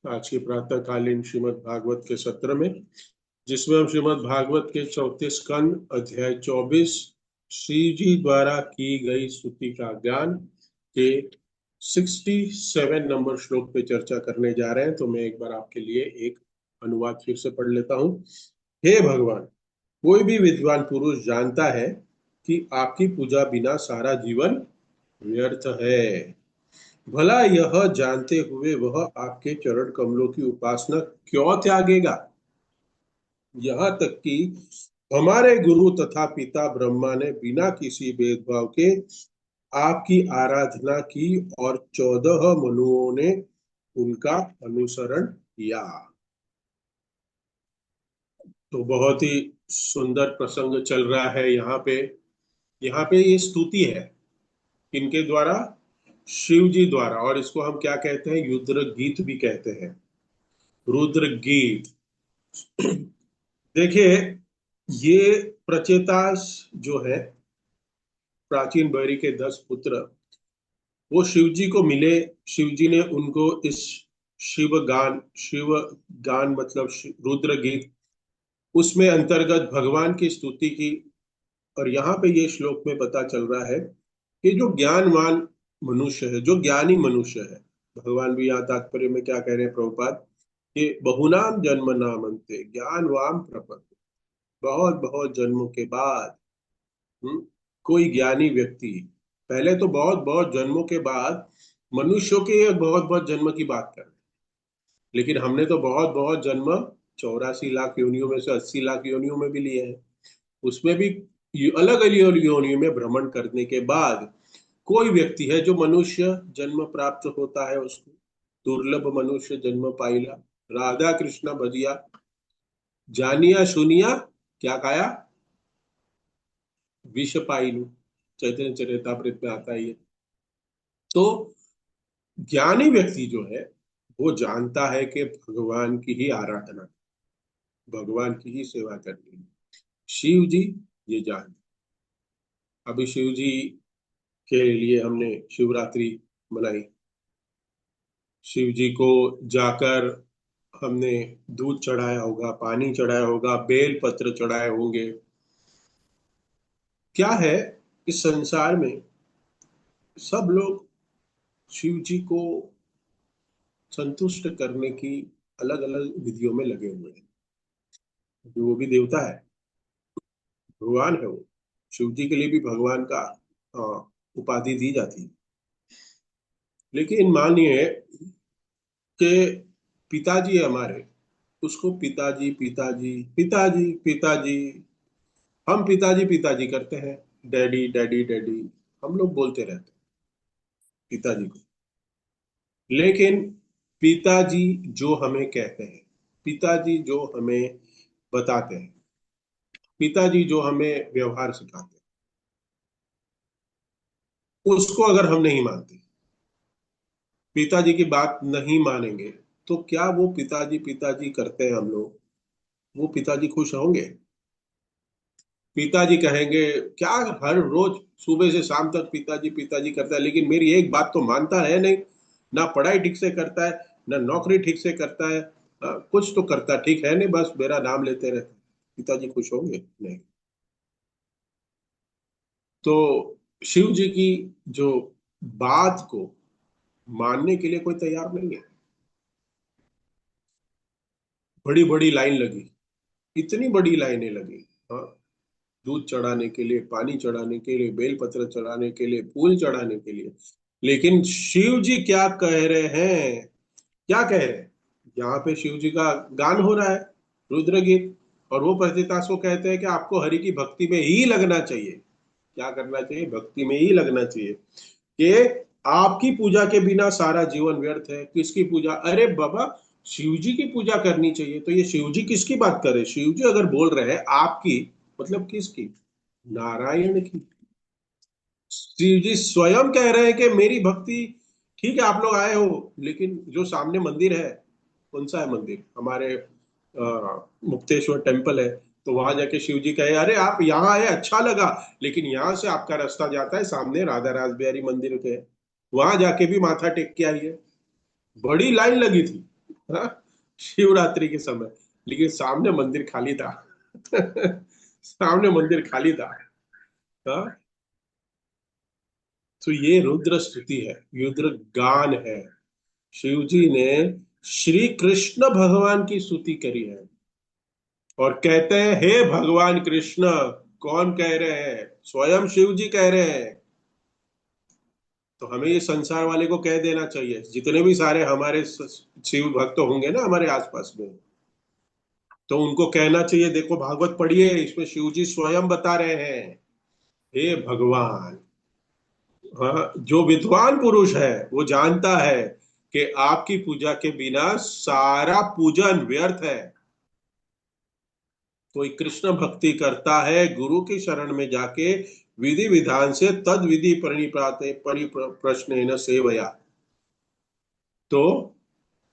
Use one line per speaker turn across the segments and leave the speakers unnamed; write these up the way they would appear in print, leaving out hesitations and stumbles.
आज के प्रातःकालीन श्रीमद् भागवत के सत्र में, जिसमें हम श्रीमद् भागवत के 34 स्कंद अध्याय 24 श्री जी द्वारा की गई स्तुति का ज्ञान के 67 नंबर श्लोक पे चर्चा करने जा रहे हैं। तो मैं एक बार आपके लिए एक अनुवाद फिर से पढ़ लेता हूँ। हे भगवान, कोई भी विद्वान पुरुष जानता है कि आपकी पूजा बिना सारा जीवन व्यर्थ है। भला यह जानते हुए वह आपके चरण कमलों की उपासना क्यों त्यागेगा? यहाँ तक कि हमारे गुरु तथा पिता ब्रह्मा ने बिना किसी भेदभाव के आपकी आराधना की और 14 मनुओं ने उनका अनुसरण किया। तो बहुत ही सुंदर प्रसंग चल रहा है यहाँ पे ये स्तुति है किनके द्वारा? शिव जी द्वारा। और इसको हम क्या कहते हैं? रुद्र गीत भी कहते हैं। रुद्र गीत। देखिए, ये प्रचेतास जो है, प्राचीन बैरी के 10 पुत्र, वो शिव जी को मिले। शिव जी ने उनको इस शिव गान मतलब रुद्र गीत, उसमें अंतर्गत भगवान की स्तुति की। और यहाँ पे ये श्लोक में पता चल रहा है कि जो ज्ञानवान मनुष्य है, जो ज्ञानी मनुष्य है, भगवान भी यहाँ तात्पर्य में क्या कह रहे हैं प्रभुपाद, कि बहुनाम जन्म नाम अंते ज्ञानवाम प्रपद। बहुत बहुत जन्मों के बाद कोई ज्ञानी व्यक्ति, पहले तो बहुत बहुत जन्मों के बाद मनुष्यों के बहुत बहुत जन्म की बात कर रहे हैं, लेकिन हमने तो बहुत बहुत जन्म 84 लाख योनियों में से 80 लाख योनियों में भी लिए हैं। उसमें भी अलग अलग योनियों में भ्रमण करने के बाद कोई व्यक्ति है जो मनुष्य जन्म प्राप्त होता है, उसको दुर्लभ मनुष्य जन्म पाइला। राधा कृष्ण भजिया जानिया सुनिया क्या काया विष पाइलू। चैतन्य चरितामृत में आता है ये। तो ज्ञानी व्यक्ति जो है वो जानता है कि भगवान की ही आराधना, भगवान की ही सेवा करनी है। शिव जी ये जानते। अभी शिव जी के लिए हमने शिवरात्रि मनाई। शिव जी को जाकर हमने दूध चढ़ाया होगा, पानी चढ़ाया होगा, बेल पत्र चढ़ाए होंगे। क्या है, इस संसार में सब लोग शिव जी को संतुष्ट करने की अलग अलग विधियों में लगे हुए हैं। वो भी देवता है, भगवान है वो। शिव जी के लिए भी भगवान का उपाधि दी जाती है। लेकिन मानिए कि पिताजी हमारे, उसको पिताजी पिताजी पिताजी पिताजी, हम पिताजी पिताजी करते हैं। डैडी डैडी डैडी हम लोग बोलते रहते हैं पिताजी को। लेकिन पिताजी जो हमें कहते हैं, पिताजी जो हमें बताते हैं, पिताजी जो हमें व्यवहार सिखाते हैं, उसको अगर हम नहीं मानते, पिताजी की बात नहीं मानेंगे, तो क्या वो पिताजी पिताजी करते हैं हम लोग, वो पिताजी खुश होंगे? पिताजी कहेंगे क्या हर रोज सुबह से शाम तक पिताजी पिताजी करता है, लेकिन मेरी एक बात तो मानता है नहीं, ना पढ़ाई ठीक से करता है, ना नौकरी ठीक से करता है, कुछ तो करता ठीक है नहीं, बस मेरा नाम लेते रहता है। पिताजी खुश होंगे? नहीं। तो शिव जी की जो बात को मानने के लिए कोई तैयार नहीं है। बड़ी बड़ी लाइन लगी, इतनी बड़ी लाइनें लगी। हाँ, दूध चढ़ाने के लिए, पानी चढ़ाने के लिए, बेलपत्र चढ़ाने के लिए, फूल चढ़ाने के लिए। लेकिन शिव जी क्या कह रहे हैं? क्या कह रहे हैं? यहाँ पे शिव जी का गान हो रहा है, रुद्र गीत। और वो पतितास को कहते हैं कि आपको हरि की भक्ति में ही लगना चाहिए। क्या करना चाहिए? भक्ति में ही लगना चाहिए। कि आपकी पूजा के बिना सारा जीवन व्यर्थ है। किसकी पूजा? अरे बाबा, शिव जी की पूजा करनी चाहिए। तो ये शिव जी किसकी बात करे? शिव जी अगर बोल रहे हैं आपकी, मतलब किसकी? नारायण की। शिव जी स्वयं कह रहे हैं कि मेरी भक्ति, ठीक है आप लोग आए हो, लेकिन जो सामने मंदिर है, कौन सा है मंदिर? हमारे मुक्तेश्वर टेम्पल है। तो वहां जाके शिव जी कहे अरे आप यहाँ आए अच्छा लगा, लेकिन यहाँ से आपका रास्ता जाता है सामने राधा रास बिहारी मंदिर के, वहां जाके भी माथा टेक के आइए। बड़ी लाइन लगी थी। हाँ, शिवरात्रि के समय, लेकिन सामने मंदिर खाली था। सामने मंदिर खाली था। हाँ, तो ये रुद्र स्तुति है, रुद्र गान है। शिव जी ने श्री कृष्ण भगवान की स्तुति करी है और कहते हैं, हे भगवान कृष्ण। कौन कह रहे हैं? स्वयं शिव जी कह रहे हैं। तो हमें ये संसार वाले को कह देना चाहिए, जितने भी सारे हमारे शिव भक्त होंगे ना हमारे आसपास में, तो उनको कहना चाहिए, देखो भागवत पढ़िए, इसमें शिव जी स्वयं बता रहे हैं, हे भगवान। हाँ, जो विद्वान पुरुष है वो जानता है कि आपकी पूजा के बिना सारा पूजन व्यर्थ है। कोई कृष्ण भक्ति करता है गुरु की शरण में जाके, विधि विधान से तद विधि परिप्राते परिप्रश्न सेवया, तो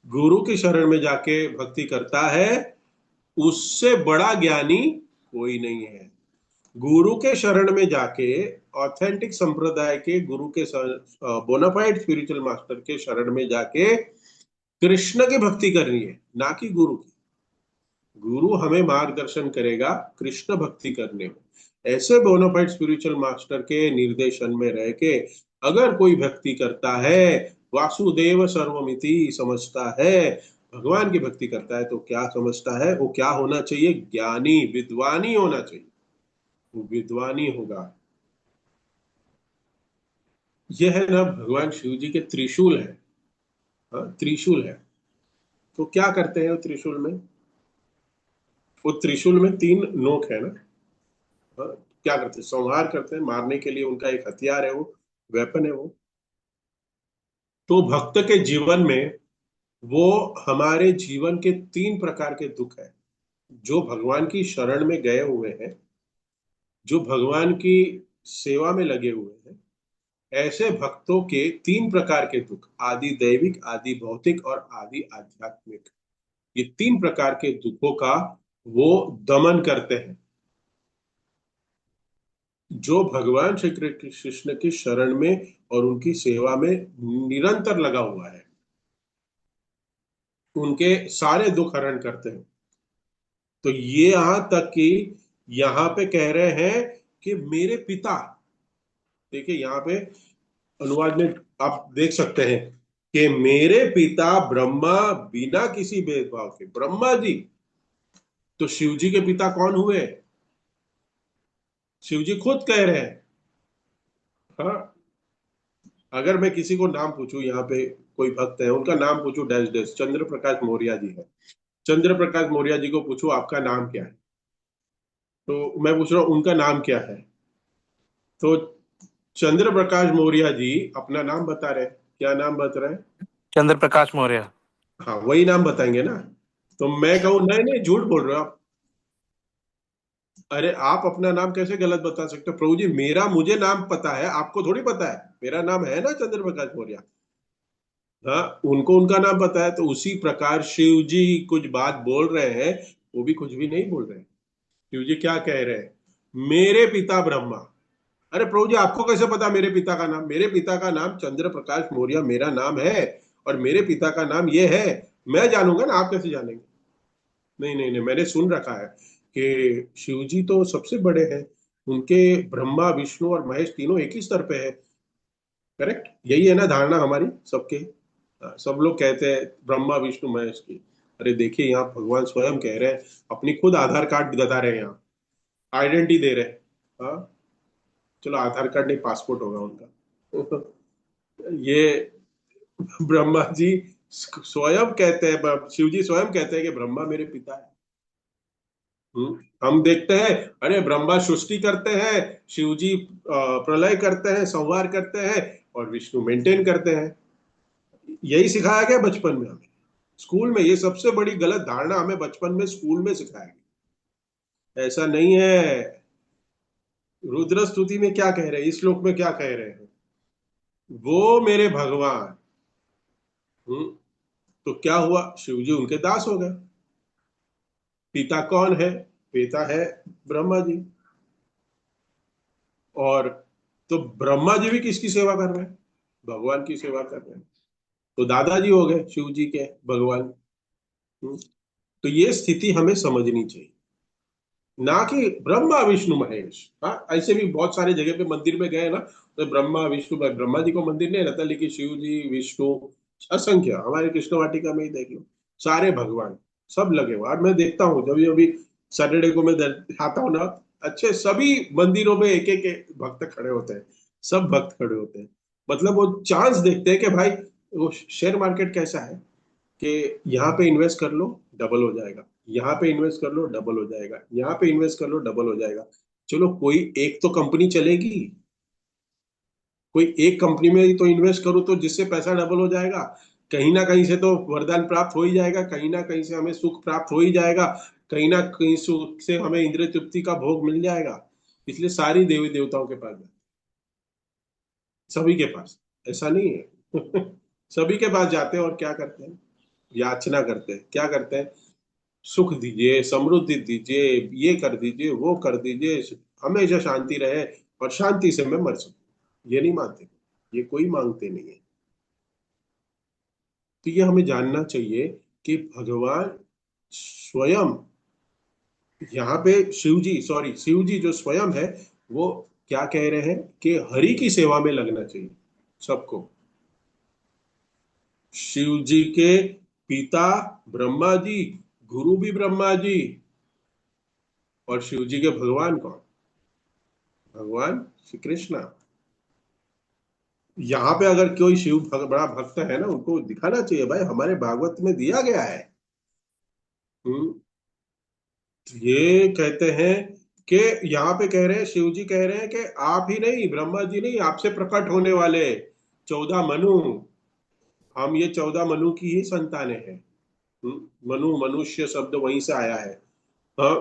गुरु की शरण में जाके भक्ति करता है, उससे बड़ा ज्ञानी कोई नहीं है। गुरु के शरण में जाके, ऑथेंटिक संप्रदाय के गुरु के, बोनाफाइड स्पिरिचुअल मास्टर के शरण में जाके कृष्ण की भक्ति करनी है, ना कि गुरु की। गुरु हमें मार्गदर्शन करेगा कृष्ण भक्ति करने में। ऐसे बोनाफाइड स्पिरिचुअल मास्टर के निर्देशन में रह के अगर कोई भक्ति करता है, वासुदेव सर्वमिति समझता है, भगवान की भक्ति करता है, तो क्या समझता है वो? क्या होना चाहिए? ज्ञानी, विद्वानी होना चाहिए। वो विद्वानी होगा। यह है ना भगवान शिव जी के त्रिशूल है। हाँ, त्रिशूल है। तो क्या करते हैं वो त्रिशूल में? वो त्रिशूल में तीन नोक है ना। हाँ, क्या करते हैं? संहार करते हैं, मारने के लिए उनका एक हथियार है वो, वेपन है वो। तो भक्त के जीवन में वो हमारे जीवन के तीन प्रकार के दुख है। जो भगवान की शरण में गए हुए हैं, जो भगवान की सेवा में लगे हुए हैं, ऐसे भक्तों के तीन प्रकार के दुख, आदि दैविक, आदि भौतिक और आदि आध्यात्मिक, ये तीन प्रकार के दुखों का वो दमन करते हैं। जो भगवान श्री कृष्ण की शरण में और उनकी सेवा में निरंतर लगा हुआ है, उनके सारे दुख हरण करते हैं। तो ये यहां तक कि यहां पे कह रहे हैं कि मेरे पिता, देखिए यहां पे अनुवाद में आप देख सकते हैं कि मेरे पिता ब्रह्मा, बिना किसी भेदभाव के, ब्रह्मा जी। तो शिव जी के पिता कौन हुए? शिव जी खुद कह रहे हैं। हाँ, अगर मैं किसी को नाम पूछूं, यहाँ पे कोई भक्त है, उनका नाम पूछूं, डैश डैश चंद्र प्रकाश मौर्य जी है, चंद्र प्रकाश मौर्य जी को पूछूं आपका नाम क्या है, तो मैं पूछ रहा हूँ उनका नाम क्या है, तो चंद्र प्रकाश मौर्य जी अपना नाम बता रहे हैं। क्या नाम बता रहे हैं?
चंद्र प्रकाश मौर्य।
हाँ, वही नाम बताएंगे ना। तो मैं कहूँ नहीं नहीं, झूठ बोल रहे हो आप। अरे आप अपना नाम कैसे गलत बता सकते हो? प्रभु जी, मेरा, मुझे नाम पता है, आपको थोड़ी पता है। मेरा नाम है ना चंद्र प्रकाश मौर्य। हाँ, उनको उनका नाम पता है। तो उसी प्रकार शिव जी कुछ बात बोल रहे हैं, वो भी कुछ भी नहीं बोल रहे हैं। शिव जी क्या कह रहे हैं? मेरे पिता ब्रह्मा। अरे प्रभु जी, आपको कैसे पता मेरे पिता का नाम? मेरे पिता का नाम चंद्र प्रकाश मौर्य मेरा नाम है, और मेरे पिता का नाम ये है। मैं जानूंगा ना, आप कैसे जानेंगे? नहीं नहीं नहीं, मैंने सुन रखा है कि शिव जी तो सबसे बड़े हैं। उनके ब्रह्मा विष्णु और महेश तीनों एक ही स्तर पे है। करेक्ट, यही है ना धारणा हमारी सबके। सब लोग कहते हैं ब्रह्मा विष्णु महेश की। अरे देखिए, यहाँ भगवान स्वयं कह रहे हैं, अपनी खुद आधार कार्ड बता रहे हैं, यहाँ आइडेंटिटी दे रहे हैं। हाँ, चलो आधार कार्ड नहीं, पासपोर्ट होगा उनका। ये ब्रह्मा जी स्वयं कहते हैं, शिव जी स्वयं कहते हैं कि ब्रह्मा मेरे पिता है। हम देखते हैं, अरे ब्रह्मा सृष्टि करते हैं, शिव जी प्रलय करते हैं, संहार करते हैं, और विष्णु मेंटेन करते हैं। यही सिखाया गया बचपन में हमें, स्कूल में। ये सबसे बड़ी गलत धारणा हमें बचपन में स्कूल में सिखाया गया। ऐसा नहीं है। रुद्र स्तुति में क्या कह रहे हैं, इस श्लोक में क्या कह रहे हैं? वो मेरे भगवान। हम्म तो क्या हुआ? शिव जी उनके दास हो गए। पिता कौन है? पिता है ब्रह्मा जी। और तो ब्रह्मा जी भी किसकी सेवा कर रहे हैं? भगवान की सेवा कर रहे हैं। तो दादाजी हो गए शिव जी के, भगवान। हम्म, तो ये स्थिति हमें समझनी चाहिए, ना कि ब्रह्मा विष्णु महेश। हाँ, ऐसे भी बहुत सारे जगह पे मंदिर में गए ना, तो ब्रह्मा विष्णु, ब्रह्मा जी को मंदिर नहीं रहता, लेकिन शिव जी विष्णु असंख्य, हमारे कृष्ण वाटिका में ही देख लो, सारे भगवान सब लगे हुए। और मैं देखता हूँ जब अभी सैटरडे को मैं आता हूँ ना, अच्छे सभी मंदिरों में एक एक भक्त खड़े होते हैं, सब भक्त खड़े होते हैं। मतलब वो चांस देखते हैं कि भाई वो शेयर मार्केट कैसा है, कि यहाँ पे इन्वेस्ट कर लो डबल हो जाएगा, यहाँ पे इन्वेस्ट कर लो डबल हो जाएगा, यहाँ पे इन्वेस्ट कर लो डबल हो जाएगा। चलो कोई एक तो कंपनी चलेगी, कोई एक कंपनी में ही तो इन्वेस्ट करो तो जिससे पैसा डबल हो जाएगा। कहीं ना कहीं से तो वरदान प्राप्त हो ही जाएगा, कहीं ना कहीं से हमें सुख प्राप्त हो ही जाएगा, कहीं ना कहीं सुख से हमें इंद्रिय तृप्ति का भोग मिल जाएगा। इसलिए सारी देवी देवताओं के पास जाते हैं, सभी के पास, ऐसा नहीं है। सभी के पास जाते हैं और क्या करते हैं, याचना करते हैं, क्या करते हैं, सुख दीजिए, समृद्धि दीजिए, ये कर दीजिए, वो कर दीजिए, हमेशा शांति रहे और शांति से मैं मर सकूं, ये नहीं मानते, ये कोई मांगते नहीं है। तो ये हमें जानना चाहिए कि भगवान स्वयं, यहाँ पे शिव जी, सॉरी शिव जी जो स्वयं है, वो क्या कह रहे हैं कि हरि की सेवा में लगना चाहिए सबको। शिव जी के पिता ब्रह्मा जी, गुरु भी ब्रह्मा जी, और शिव जी के भगवान कौन, भगवान श्री कृष्ण। यहाँ पे अगर कोई बड़ा भक्त है ना, उनको दिखाना चाहिए भाई हमारे भागवत में दिया गया है। हम्म, तो ये कहते हैं कि यहाँ पे कह रहे हैं, शिव जी कह रहे हैं कि आप ही नहीं, ब्रह्मा जी नहीं, आपसे प्रकट होने वाले 14 मनु, हम ये 14 मनु की ही संतानें हैं। मनु, मनुष्य शब्द वहीं से आया है। हाँ,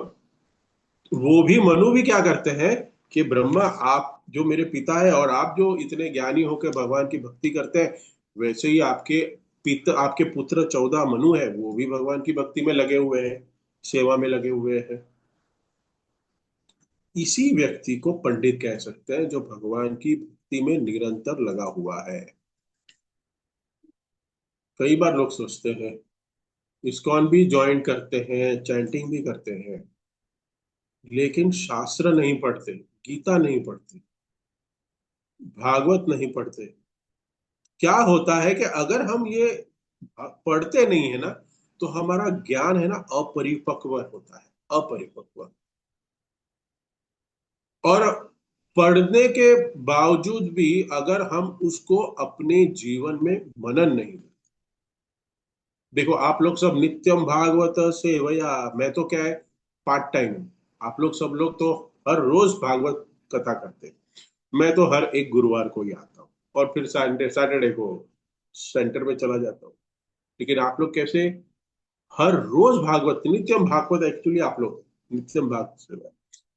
वो भी मनु भी क्या करते हैं कि ब्रह्मा आप जो मेरे पिता है और आप जो इतने ज्ञानी होकर भगवान की भक्ति करते हैं, वैसे ही आपके आपके पुत्र 14 मनु है, वो भी भगवान की भक्ति में लगे हुए हैं, सेवा में लगे हुए हैं। इसी व्यक्ति को पंडित कह सकते हैं जो भगवान की भक्ति में निरंतर लगा हुआ है। कई बार लोग सोचते हैं इस्कॉन भी ज्वाइन करते हैं, चैंटिंग भी करते हैं, लेकिन शास्त्र नहीं पढ़ते, गीता नहीं पढ़ते, भागवत नहीं पढ़ते। क्या होता है कि अगर हम ये पढ़ते नहीं है ना, तो हमारा ज्ञान है ना अपरिपक्व होता है, अपरिपक्व। और पढ़ने के बावजूद भी अगर हम उसको अपने जीवन में मनन नहीं, देखो आप लोग सब नित्यम भागवत सेवया, मैं तो क्या है, पार्ट टाइम हूँ। आप लोग सब लोग तो हर रोज भागवत कथा करते हैं, मैं तो हर एक गुरुवार को ही आता हूँ, और फिर सैटरडे सैटरडे को सेंटर में चला जाता हूँ। लेकिन आप लोग कैसे हर रोज भागवत, नित्यम भागवत, एक्चुअली आप लोग नित्यम भागवत सेवा,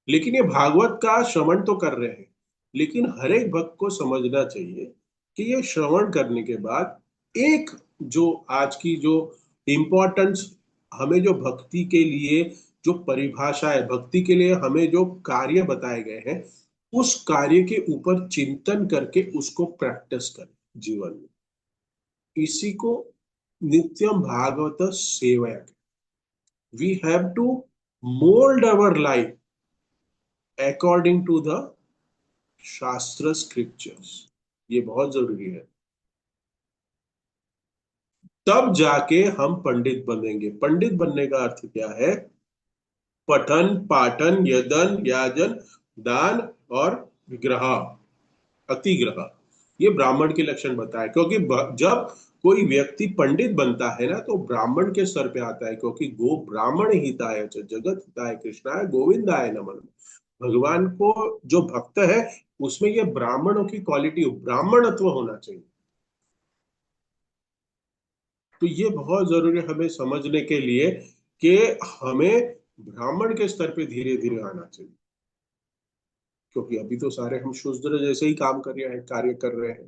लेकिन ये भागवत का श्रवण तो कर रहे हैं, लेकिन हर एक भक्त को समझना चाहिए कि ये श्रवण करने के बाद एक, जो आज की जो इम्पोर्टेंस, हमें जो भक्ति के लिए जो परिभाषा है, भक्ति के लिए हमें जो कार्य बताए गए हैं, उस कार्य के ऊपर चिंतन करके उसको प्रैक्टिस करें जीवन में। इसी को नित्यम भागवत सेवया, we have to mould our life according to the shastra scriptures, ये बहुत जरूरी है। तब जाके हम पंडित बनेंगे। पंडित बनने का अर्थ क्या है, पठन पाठन यदन याजन दान और विग्रह, अतिग्रह, ये ब्राह्मण के लक्षण बताए। क्योंकि जब कोई व्यक्ति पंडित बनता है ना, तो ब्राह्मण के स्तर पे आता है, क्योंकि गो ब्राह्मण हिताय च जगत हिताय कृष्णाय गोविंदाय नमः। भगवान को जो भक्त है, उसमें ये ब्राह्मणों की क्वालिटी, ब्राह्मणत्व होना चाहिए। तो ये बहुत जरूरी है हमें समझने के लिए कि हमें ब्राह्मण के स्तर पे धीरे धीरे आना चाहिए। क्योंकि अभी तो सारे हम शूद्र जैसे ही काम कर रहे हैं, कार्य कर रहे हैं।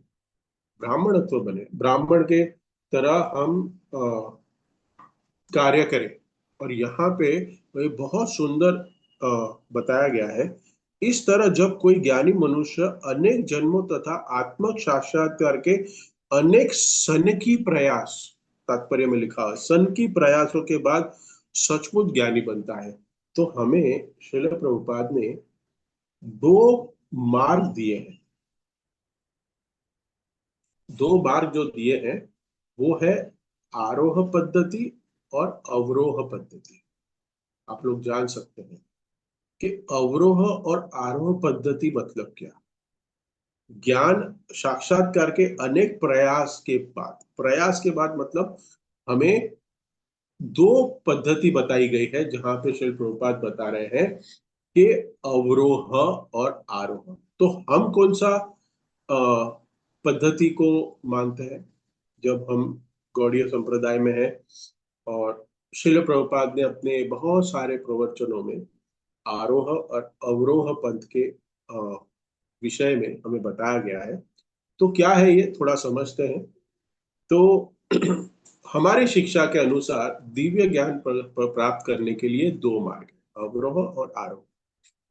ब्राह्मणत्व बने, ब्राह्मण के तरह हम कार्य करें। और यहाँ पे ये बहुत सुंदर बताया गया है, इस तरह जब कोई ज्ञानी मनुष्य अनेक जन्मों तथा आत्मक साक्षात्कार के अनेक सन की प्रयास, तात्पर्य में लिखा, सन की प्रयासों के बाद सचमुच ज्ञानी बनता है। तो हमें श्रील प्रभुपाद ने दो मार्ग दिए हैं। दो मार्ग जो दिए हैं वो है आरोह पद्धति और अवरोह पद्धति। आप लोग जान सकते हैं कि अवरोह और आरोह पद्धति मतलब क्या। ज्ञान साक्षात्कार के अनेक प्रयास के बाद मतलब हमें दो पद्धति बताई गई है, जहां पे श्री प्रभुपाद बता रहे हैं कि अवरोह और आरोह। तो हम कौन सा पद्धति को मानते हैं जब हम गौड़ीय संप्रदाय में हैं? और श्रील प्रभुपाद ने अपने बहुत सारे प्रवचनों में आरोह और अवरोह पंथ के विषय में हमें बताया गया है। तो क्या है ये, थोड़ा समझते हैं। तो हमारी शिक्षा के अनुसार दिव्य ज्ञान प्राप्त करने के लिए दो मार्ग हैं, अवरोह और आरोह।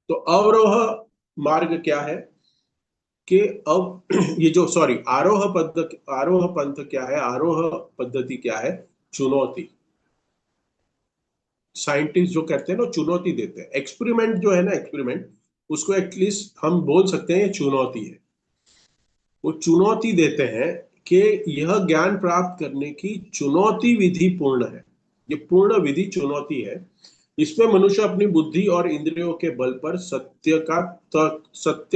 तो अवरोह मार्ग क्या है कि अब ये जो सॉरी आरोह पंथ क्या है, आरोह पद्धति क्या है? चुनौती। साइंटिस्ट जो कहते हैं ना, चुनौती देते हैं। एक्सपेरिमेंट जो है ना, एक्सपेरिमेंट, उसको एटलीस्ट हम बोल सकते हैं ये चुनौती है। वो चुनौती देते हैं कि यह ज्ञान प्राप्त करने की चुनौती विधि पूर्ण है। ये पूर्ण विधि चुनौती है। इसमें मनुष्य अपनी बुद्धि और इंद्रियों के बल पर सत्य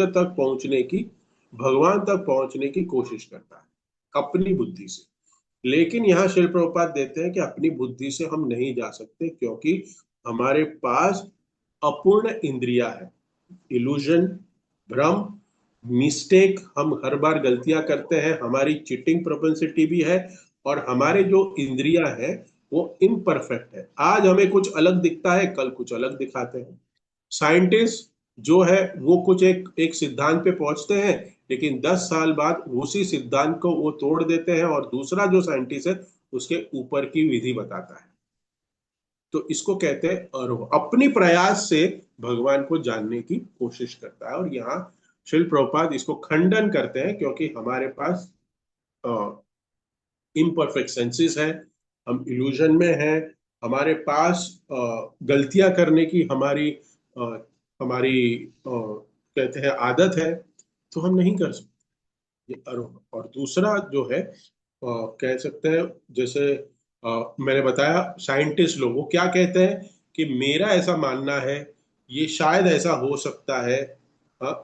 तक पहुंचने की, भगवान तक पहुंचने की कोशिश करता है अपनी बुद्धि से। लेकिन यहाँ श्री प्रभुपाद देते हैं कि अपनी बुद्धि से हम नहीं जा सकते, क्योंकि हमारे पास अपूर्ण इंद्रिया है। इल्यूजन, भ्रम, मिस्टेक, हम हर बार गलतियां करते हैं, हमारी चीटिंग प्रोपेंसिटी भी है, और हमारे जो इंद्रियां हैं वो इम्परफेक्ट है। आज हमें कुछ अलग दिखता है, कल कुछ अलग दिखाते हैं। साइंटिस्ट जो है वो कुछ एक एक सिद्धांत पे पहुंचते हैं, लेकिन 10 साल बाद उसी सिद्धांत को वो तोड़ देते हैं और दूसरा जो साइंटिस्ट है उसके ऊपर की विधि बताता है। तो इसको कहते हैं आरोह। अपनी प्रयास से भगवान को जानने की कोशिश करता है। और यहाँ शिल प्रभुपाद इसको खंडन करते हैं, क्योंकि हमारे पास इम्परफेक्ट सेंसेस है, हम इल्यूजन में हैं, हमारे पास गलतियां करने की अ, हमारी कहते हैं आदत है, तो हम नहीं कर सकते। ये आरोह। और दूसरा जो है कह सकते हैं, जैसे मैंने बताया, साइंटिस्ट लोग वो क्या कहते हैं कि मेरा ऐसा मानना है, ये शायद ऐसा हो सकता है।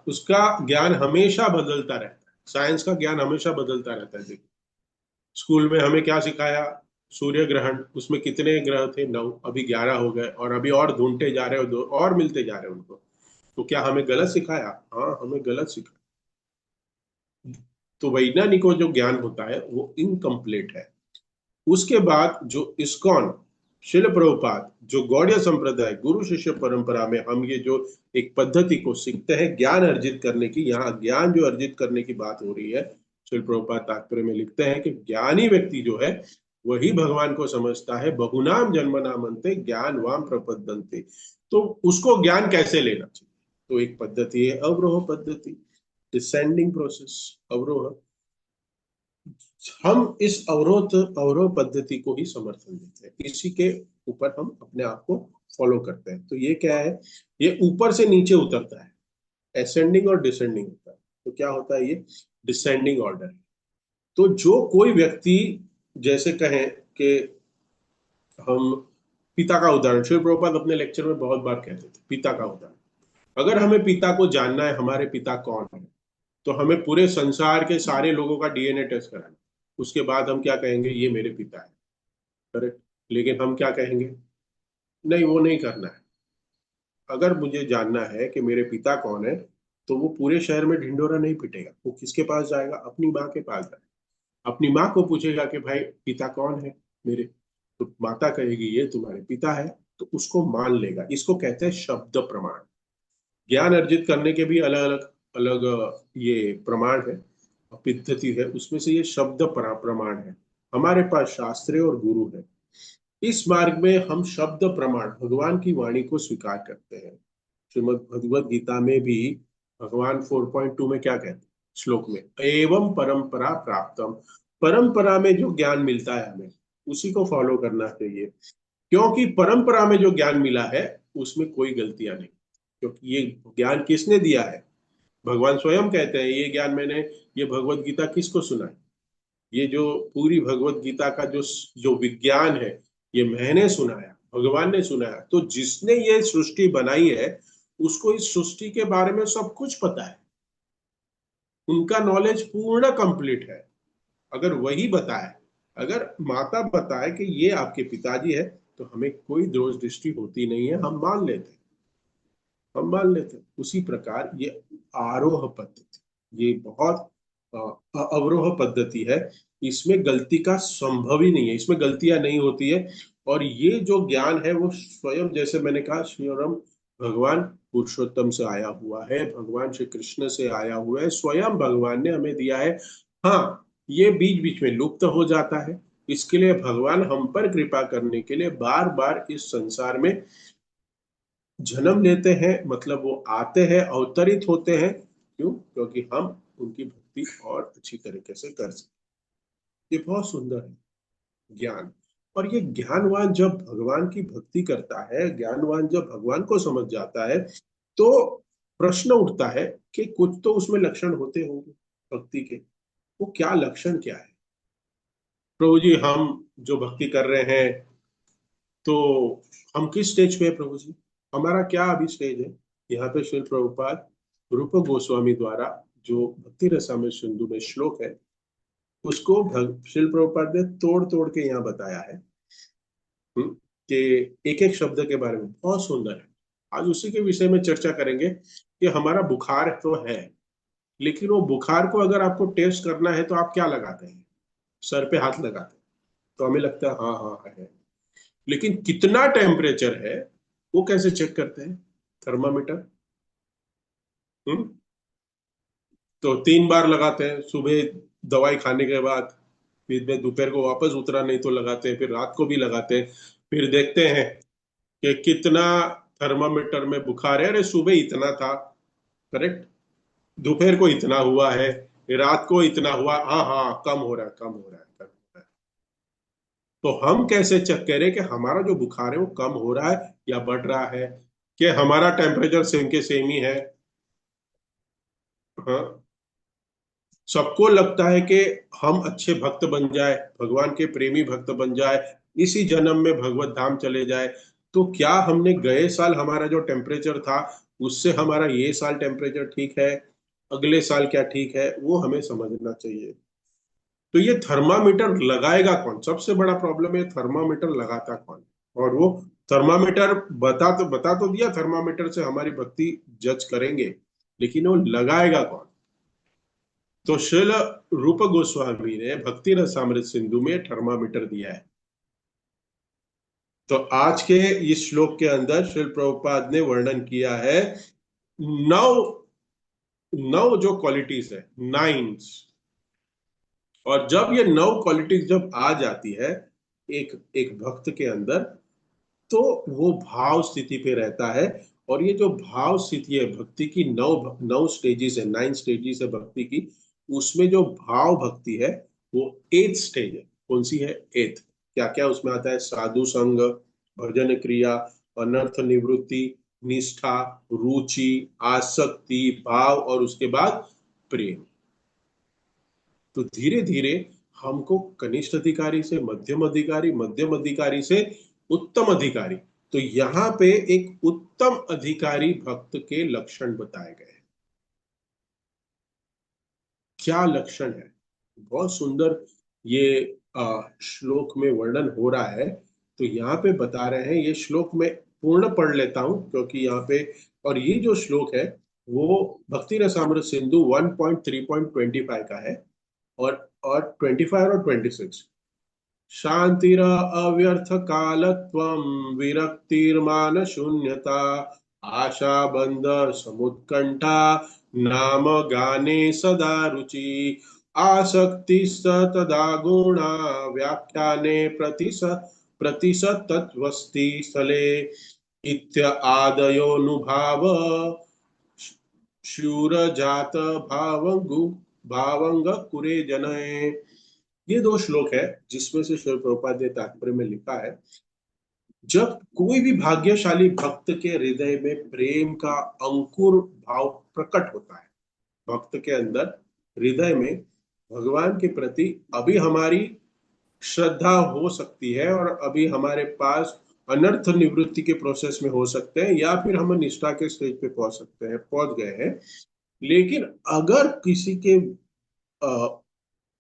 उसका ज्ञान हमेशा बदलता रहता है। साइंस का ज्ञान हमेशा बदलता रहता है। देखिए, स्कूल में हमें क्या सिखाया? सूर्य ग्रहण, उसमें कितने ग्रह थे? 9, अभी 11 हो गए, और अभी और ढूंढते जा रहे हो, दो और मिलते जा रहे हैं उनको। तो क्या हमें गलत सिखाया? हाँ, हमें गलत सिखाया। तो वैज्ञानिकों जो ज्ञान होता है वो इनकम्प्लीट है। उसके बाद जो इस्कॉन, शिल प्रभुपाद, जो गौड़ीय संप्रदाय, गुरु शिष्य परंपरा में हम ये जो एक पद्धति को सीखते हैं ज्ञान अर्जित करने की, यहाँ ज्ञान जो अर्जित करने की बात हो रही है, शिल प्रभुपाद तात्पर्य में लिखते हैं कि ज्ञानी व्यक्ति जो है वही भगवान को समझता है। बहुनाम जन्मनामंते ज्ञान वाम प्रपद्यन्ते। तो उसको ज्ञान कैसे लेना चाहिए? तो एक पद्धति है अवरोह पद्धति, डिसेंडिंग प्रोसेस, अवरोह। हम इस अवरोह पद्धति को ही समर्थन देते हैं, इसी के ऊपर हम अपने आप को फॉलो करते हैं। तो ये क्या है? ये ऊपर से नीचे उतरता है, असेंडिंग और डिसेंडिंग होता है। तो क्या होता है? ये डिसेंडिंग ऑर्डर। तो जो कोई व्यक्ति, जैसे कहें कि हम पिता का उदाहरण, श्री प्रभुपाद अपने लेक्चर में बहुत बार कहते थे पिता का उदाहरण। अगर हमें पिता को जानना है, हमारे पिता कौन है, तो हमें पूरे संसार के सारे लोगों का डीएनए टेस्ट कराना। उसके बाद हम क्या कहेंगे? ये मेरे पिता है। करेक्ट। लेकिन हम क्या कहेंगे? नहीं, वो नहीं करना है। अगर मुझे जानना है कि मेरे पिता कौन है, तो वो पूरे शहर में ढिंडोरा नहीं पिटेगा। वो किसके पास जाएगा? अपनी माँ के पास जाएगा। अपनी माँ को पूछेगा कि भाई पिता कौन है मेरे, तो माता कहेगी ये तुम्हारे पिता है। तो उसको मान लेगा। इसको कहते हैं शब्द प्रमाण। ज्ञान अर्जित करने के भी अलग अलग ये प्रमाण है, पद्धति है। उसमें से ये शब्द प्रमाण है। हमारे पास शास्त्र और गुरु है। इस मार्ग में हम शब्द प्रमाण, भगवान की वाणी को स्वीकार करते हैं। श्रीमद् भगवद गीता में भी भगवान 4.2 में क्या कहते हैं श्लोक में? एवं परंपरा प्राप्तम। परंपरा में जो ज्ञान मिलता है हमें, उसी को फॉलो करना चाहिए, क्योंकि परंपरा में जो ज्ञान मिला है उसमें कोई गलतियां नहीं। क्योंकि ये ज्ञान किसने दिया है? भगवान स्वयं कहते हैं ये ज्ञान मैंने, ये भगवत गीता किसको सुनाई? ये जो पूरी भगवत गीता का जो जो विज्ञान है, ये मैंने सुनाया, भगवान ने सुनाया। तो जिसने ये सृष्टि बनाई है उसको इस सृष्टि के बारे में सब कुछ पता है, उनका नॉलेज पूर्ण कंप्लीट है। अगर वही बताए, अगर माता बताए कि ये आपके पिताजी है, तो हमें कोई दोष दृष्टि होती नहीं है, हम मान लेते हैं, हम मान लेते हैं। उसी प्रकार ये आरोह पद्धति, ये बहुत अवरोह पद्धति है, इसमें गलती का संभव ही नहीं है, इसमें गलतियां नहीं होती है। और ये जो ज्ञान है वो स्वयं, जैसे मैंने कहा, स्वयं भगवान पुरुषोत्तम से आया हुआ है, भगवान श्री कृष्ण से आया हुआ है, स्वयं भगवान ने हमें दिया है। हाँ, ये बीच बीच में लुप्त हो जाता है, इसके लिए भगवान हम पर कृपा करने के लिए बार बार इस संसार में जन्म लेते हैं, मतलब वो आते हैं, अवतरित होते हैं। क्यों? क्योंकि हम उनकी भक्ति और अच्छी तरीके से कर सकें। ये बहुत सुंदर है ज्ञान। और ये ज्ञानवान जब भगवान की भक्ति करता है, ज्ञानवान जब भगवान को समझ जाता है, तो प्रश्न उठता है कि कुछ तो उसमें लक्षण होते होंगे भक्ति के। वो क्या लक्षण क्या है? प्रभु जी, हम जो भक्ति कर रहे हैं, तो हम किस स्टेज पे है प्रभु जी? हमारा क्या अभी स्टेज है? यहाँ पे श्रील प्रभुपाद रूप गोस्वामी द्वारा जो भक्ति रसामृत सिंधु में श्लोक है, उसको श्रील प्रभुपाद ने तोड़ तोड़ के यहाँ बताया है। कि एक एक शब्द के बारे में बहुत सुंदर है। आज उसी के विषय में चर्चा करेंगे कि हमारा बुखार तो है, लेकिन वो बुखार को अगर आपको टेस्ट करना है तो आप क्या लगाते हैं? सर पे हाथ लगाते हैं, तो हमें लगता है हाँ हाँ है। लेकिन कितना टेम्परेचर है वो कैसे चेक करते हैं? थर्मामीटर। हम्म तो 3 बार लगाते हैं, सुबह दवाई खाने के बाद, फिर में दोपहर को वापस उतरा नहीं तो लगाते हैं, फिर रात को भी लगाते हैं। फिर देखते हैं कि कितना थर्मामीटर में बुखार है। अरे सुबह इतना था, करेक्ट, दोपहर को इतना हुआ है, रात को इतना हुआ, हाँ हाँ कम हो रहा है, कम हो रहा है, कम हो रहा है। तो हम कैसे चेक करें कि हमारा जो बुखार है वो कम हो रहा है या बढ़ रहा है, कि हमारा टेम्परेचर सेम के सेम ही है? हाँ, सबको लगता है कि हम अच्छे भक्त बन जाए, भगवान के प्रेमी भक्त बन जाए, इसी जन्म में भगवत धाम चले जाए। तो क्या हमने गए साल हमारा जो टेम्परेचर था उससे हमारा ये साल टेम्परेचर ठीक है? अगले साल क्या ठीक है, वो हमें समझना चाहिए। तो ये थर्मामीटर लगाएगा कौन? सबसे बड़ा प्रॉब्लम है थर्मामीटर लगाता कौन? और वो थर्मामीटर बता तो दिया, थर्मामीटर से हमारी भक्ति जज करेंगे, लेकिन वो लगाएगा कौन? तो श्रील रूप गोस्वामी ने भक्ति रसामृत सिंधु में थर्मामीटर दिया है। तो आज के इस श्लोक के अंदर श्रील प्रभुपाद ने वर्णन किया है नौ, नौ जो क्वालिटीज है, नाइन्स। और जब ये नौ क्वालिटीज जब आ जाती है एक एक भक्त के अंदर, तो वो भाव स्थिति पे रहता है। और ये जो भाव स्थिति है भक्ति की, नौ नौ स्टेजेस है, 9 स्टेजेस है भक्ति की, उसमें जो भाव भक्ति है वो 8th स्टेज है। कौन सी है? 8th। क्या क्या उसमें आता है? साधु संग, भजन क्रिया, अनर्थ निवृत्ति, निष्ठा, रुचि, आसक्ति, भाव, और उसके बाद प्रेम। तो धीरे धीरे हमको कनिष्ठ अधिकारी से मध्यम अधिकारी, मध्यम अधिकारी से उत्तम अधिकारी, तो यहाँ पे एक उत्तम अधिकारी भक्त के लक्षण बताए गए हैं। क्या लक्षण है? बहुत सुंदर ये श्लोक में वर्णन हो रहा है। तो यहाँ पे बता रहे हैं, ये श्लोक में पूर्ण पढ़ लेता हूं क्योंकि यहाँ पे, और ये जो श्लोक है वो भक्ति रसामृत सिंधु 1.3.25 का है। और 25 और 26, शांतिर अव्यर्थ कालत्वम, विरक्तिर्मान शून्यता, आशा बंध समुत्कंठा, नाम गाने सदा रुचि, आसक्ति तदा गुणा, व्याख्याने प्रतिशतत्वस्ति स्थले, इत्य आदयोनुभाव, शूर जात भावंग कुरे जनये। ये दो श्लोक है जिसमें से श्रील प्रभुपाद ने तात्पर्य में लिखा है, जब कोई भी भाग्यशाली भक्त के हृदय में प्रेम का अंकुर भाव प्रकट होता है, भक्त के अंदर हृदय में भगवान के प्रति अभी हमारी श्रद्धा हो सकती है और अभी हमारे पास अनर्थ निवृत्ति के प्रोसेस में हो सकते हैं, या फिर हम निष्ठा के स्टेज पे पहुंच सकते हैं, पहुंच गए हैं। लेकिन अगर किसी के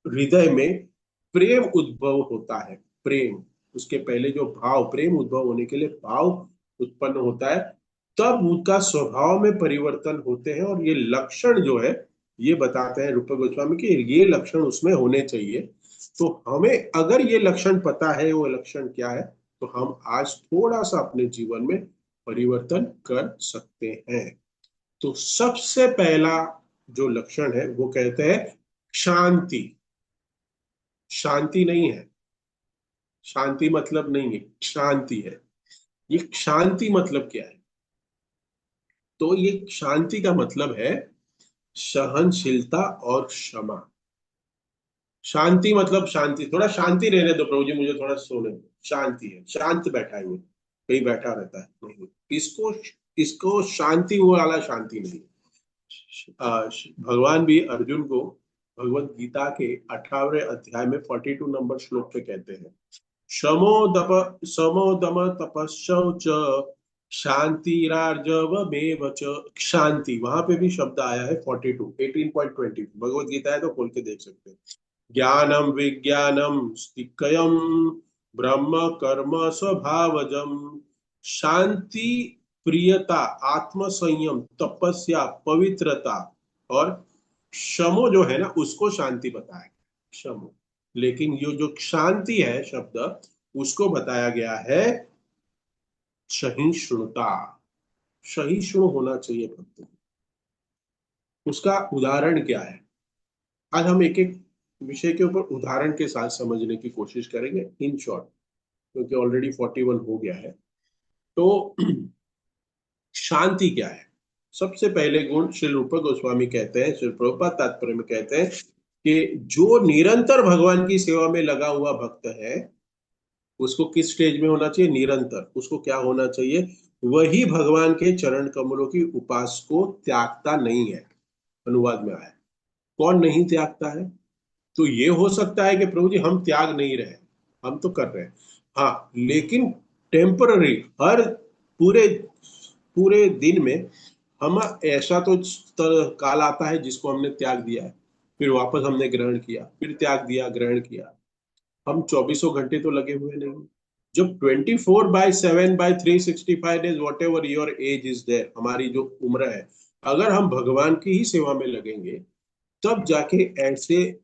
हृदय में प्रेम उद्भव होता है, प्रेम, उसके पहले जो भाव, प्रेम उद्भव होने के लिए भाव उत्पन्न होता है, तब उनका स्वभाव में परिवर्तन होते हैं। और ये लक्षण जो है, ये बताते हैं रूप गोस्वामी कि ये लक्षण उसमें होने चाहिए। तो हमें अगर ये लक्षण पता है, वो लक्षण क्या है, तो हम आज थोड़ा सा अपने जीवन में परिवर्तन कर सकते हैं। तो सबसे पहला जो लक्षण है वो कहते हैं शांति। शांति नहीं है, शांति मतलब नहीं है, शांति है। ये शांति मतलब क्या है? तो ये शांति का मतलब है सहनशीलता और क्षमा। शांति मतलब शांति, थोड़ा शांति रहने दो प्रभु जी, मुझे थोड़ा सोने दो, शांति है, शांत बैठा है, वो कहीं बैठा रहता है, नहीं, इसको इसको शांति वो वाला शांति नहीं। भगवान भी अर्जुन को भगवत गीता के 18वें अध्याय में 42 नंबर श्लोक पे कहते हैं, समोदम तपस्शौच शांतिरार्जवमेव च। शांति, वहां पे भी शब्द आया है 42, 18.20 भगवत गीता है तो खोल के देख सकते हैं। ज्ञानम विज्ञानम स्तिकयम ब्रह्म कर्म स्वभावजम। शांति, प्रियता, आत्म संयम, तपस्या, पवित्रता और क्षमो जो है ना, उसको शांति बताया गया, क्षमो। लेकिन ये जो शांति है शब्द, उसको बताया गया है सहिष्णुता। सहिष्णु होना चाहिए भक्त। उसका उदाहरण क्या है? आज हम एक एक विषय के ऊपर उदाहरण के साथ समझने की कोशिश करेंगे इन शॉर्ट, क्योंकि ऑलरेडी 41 हो गया है। तो शांति क्या है? सबसे पहले गुण श्री रूप गोस्वामी कहते हैं, श्री प्रभुपाद तात्पर्य में कहते हैं कि जो निरंतर भगवान की सेवा में लगा हुआ भक्त है, उसको किस स्टेज में होना चाहिए? निरंतर। उसको क्या होना चाहिए? वही भगवान के चरण कमलों की उपास को त्यागता नहीं है। अनुवाद में आया, कौन नहीं त्यागता है? तो ये हो सकता है कि प्रभु जी हम त्याग नहीं रहे, हम तो कर रहे हैं, हाँ, लेकिन टेम्पररी, हर पूरे पूरे दिन में हम ऐसा तो काल आता है जिसको हमने त्याग दिया है, फिर वापस हमने ग्रहण किया, फिर त्याग दिया, ग्रहण किया। हम चौबीसों घंटे तो लगे हुए नहीं। जब 24/7/365 days, whatever your age is there, हमारी जो उम्र है, अगर हम भगवान की ही सेवा में लगेंगे, तब जाके ऐसे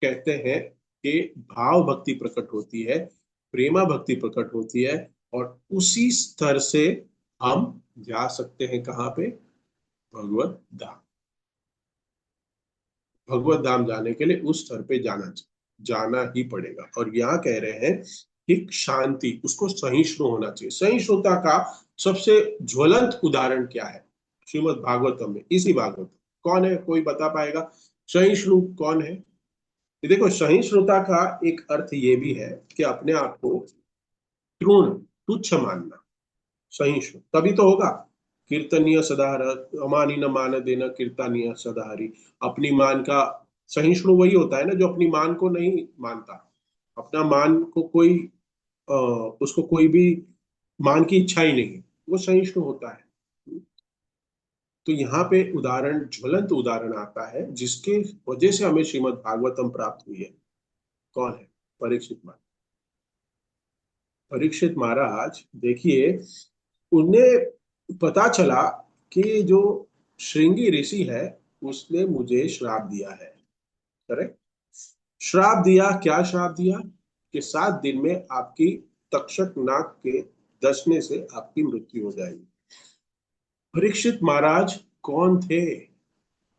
कहते हैं कि भाव भक्ति प्रकट होती है, प्रेमा भक्ति प्रकट होती है, और उसी स्तर से हम जा सकते हैं कहाँ पे? भगवत धाम। भगवत धाम जाने के लिए उस स्तर पे जाना ही पड़ेगा। और यहाँ कह रहे हैं कि शांति, उसको सहिष्णु होना चाहिए। सहिष्णुता का सबसे ज्वलंत उदाहरण क्या है? श्रीमद् भागवतम में, इसी भागवत, कौन है, कोई बता पाएगा? सहिष्णु कौन है? ये देखो, सहिष्णुता का एक अर्थ ये भी है कि अपने आप को तृण, तुच्छ मानना। सहिष्णु तभी तो होगा। कीर्तनीय सदाहर, अमानी न मान देना कीर्तनीय सदाहरी। अपनी मान का सहिष्णु वही होता है ना जो अपनी मान को नहीं मानता। अपना मान को कोई उसको कोई भी मान की इच्छा ही नहीं, वो सहिष्णु होता है। तो यहाँ पे उदाहरण, ज्वलंत उदाहरण आता है जिसके वजह से हमें श्रीमद् भागवतम प्राप्त हुई है। कौन है? परीक्षित महाराज। परीक्षित महाराज देखिए, उन्हें पता चला कि जो श्रृंगी ऋषि है उसने मुझे श्राप दिया है। करेक्ट? श्राप दिया, क्या श्राप दिया? कि 7 दिन में आपकी तक्षक नाग के दसने से आपकी मृत्यु हो जाएगी। परीक्षित महाराज कौन थे?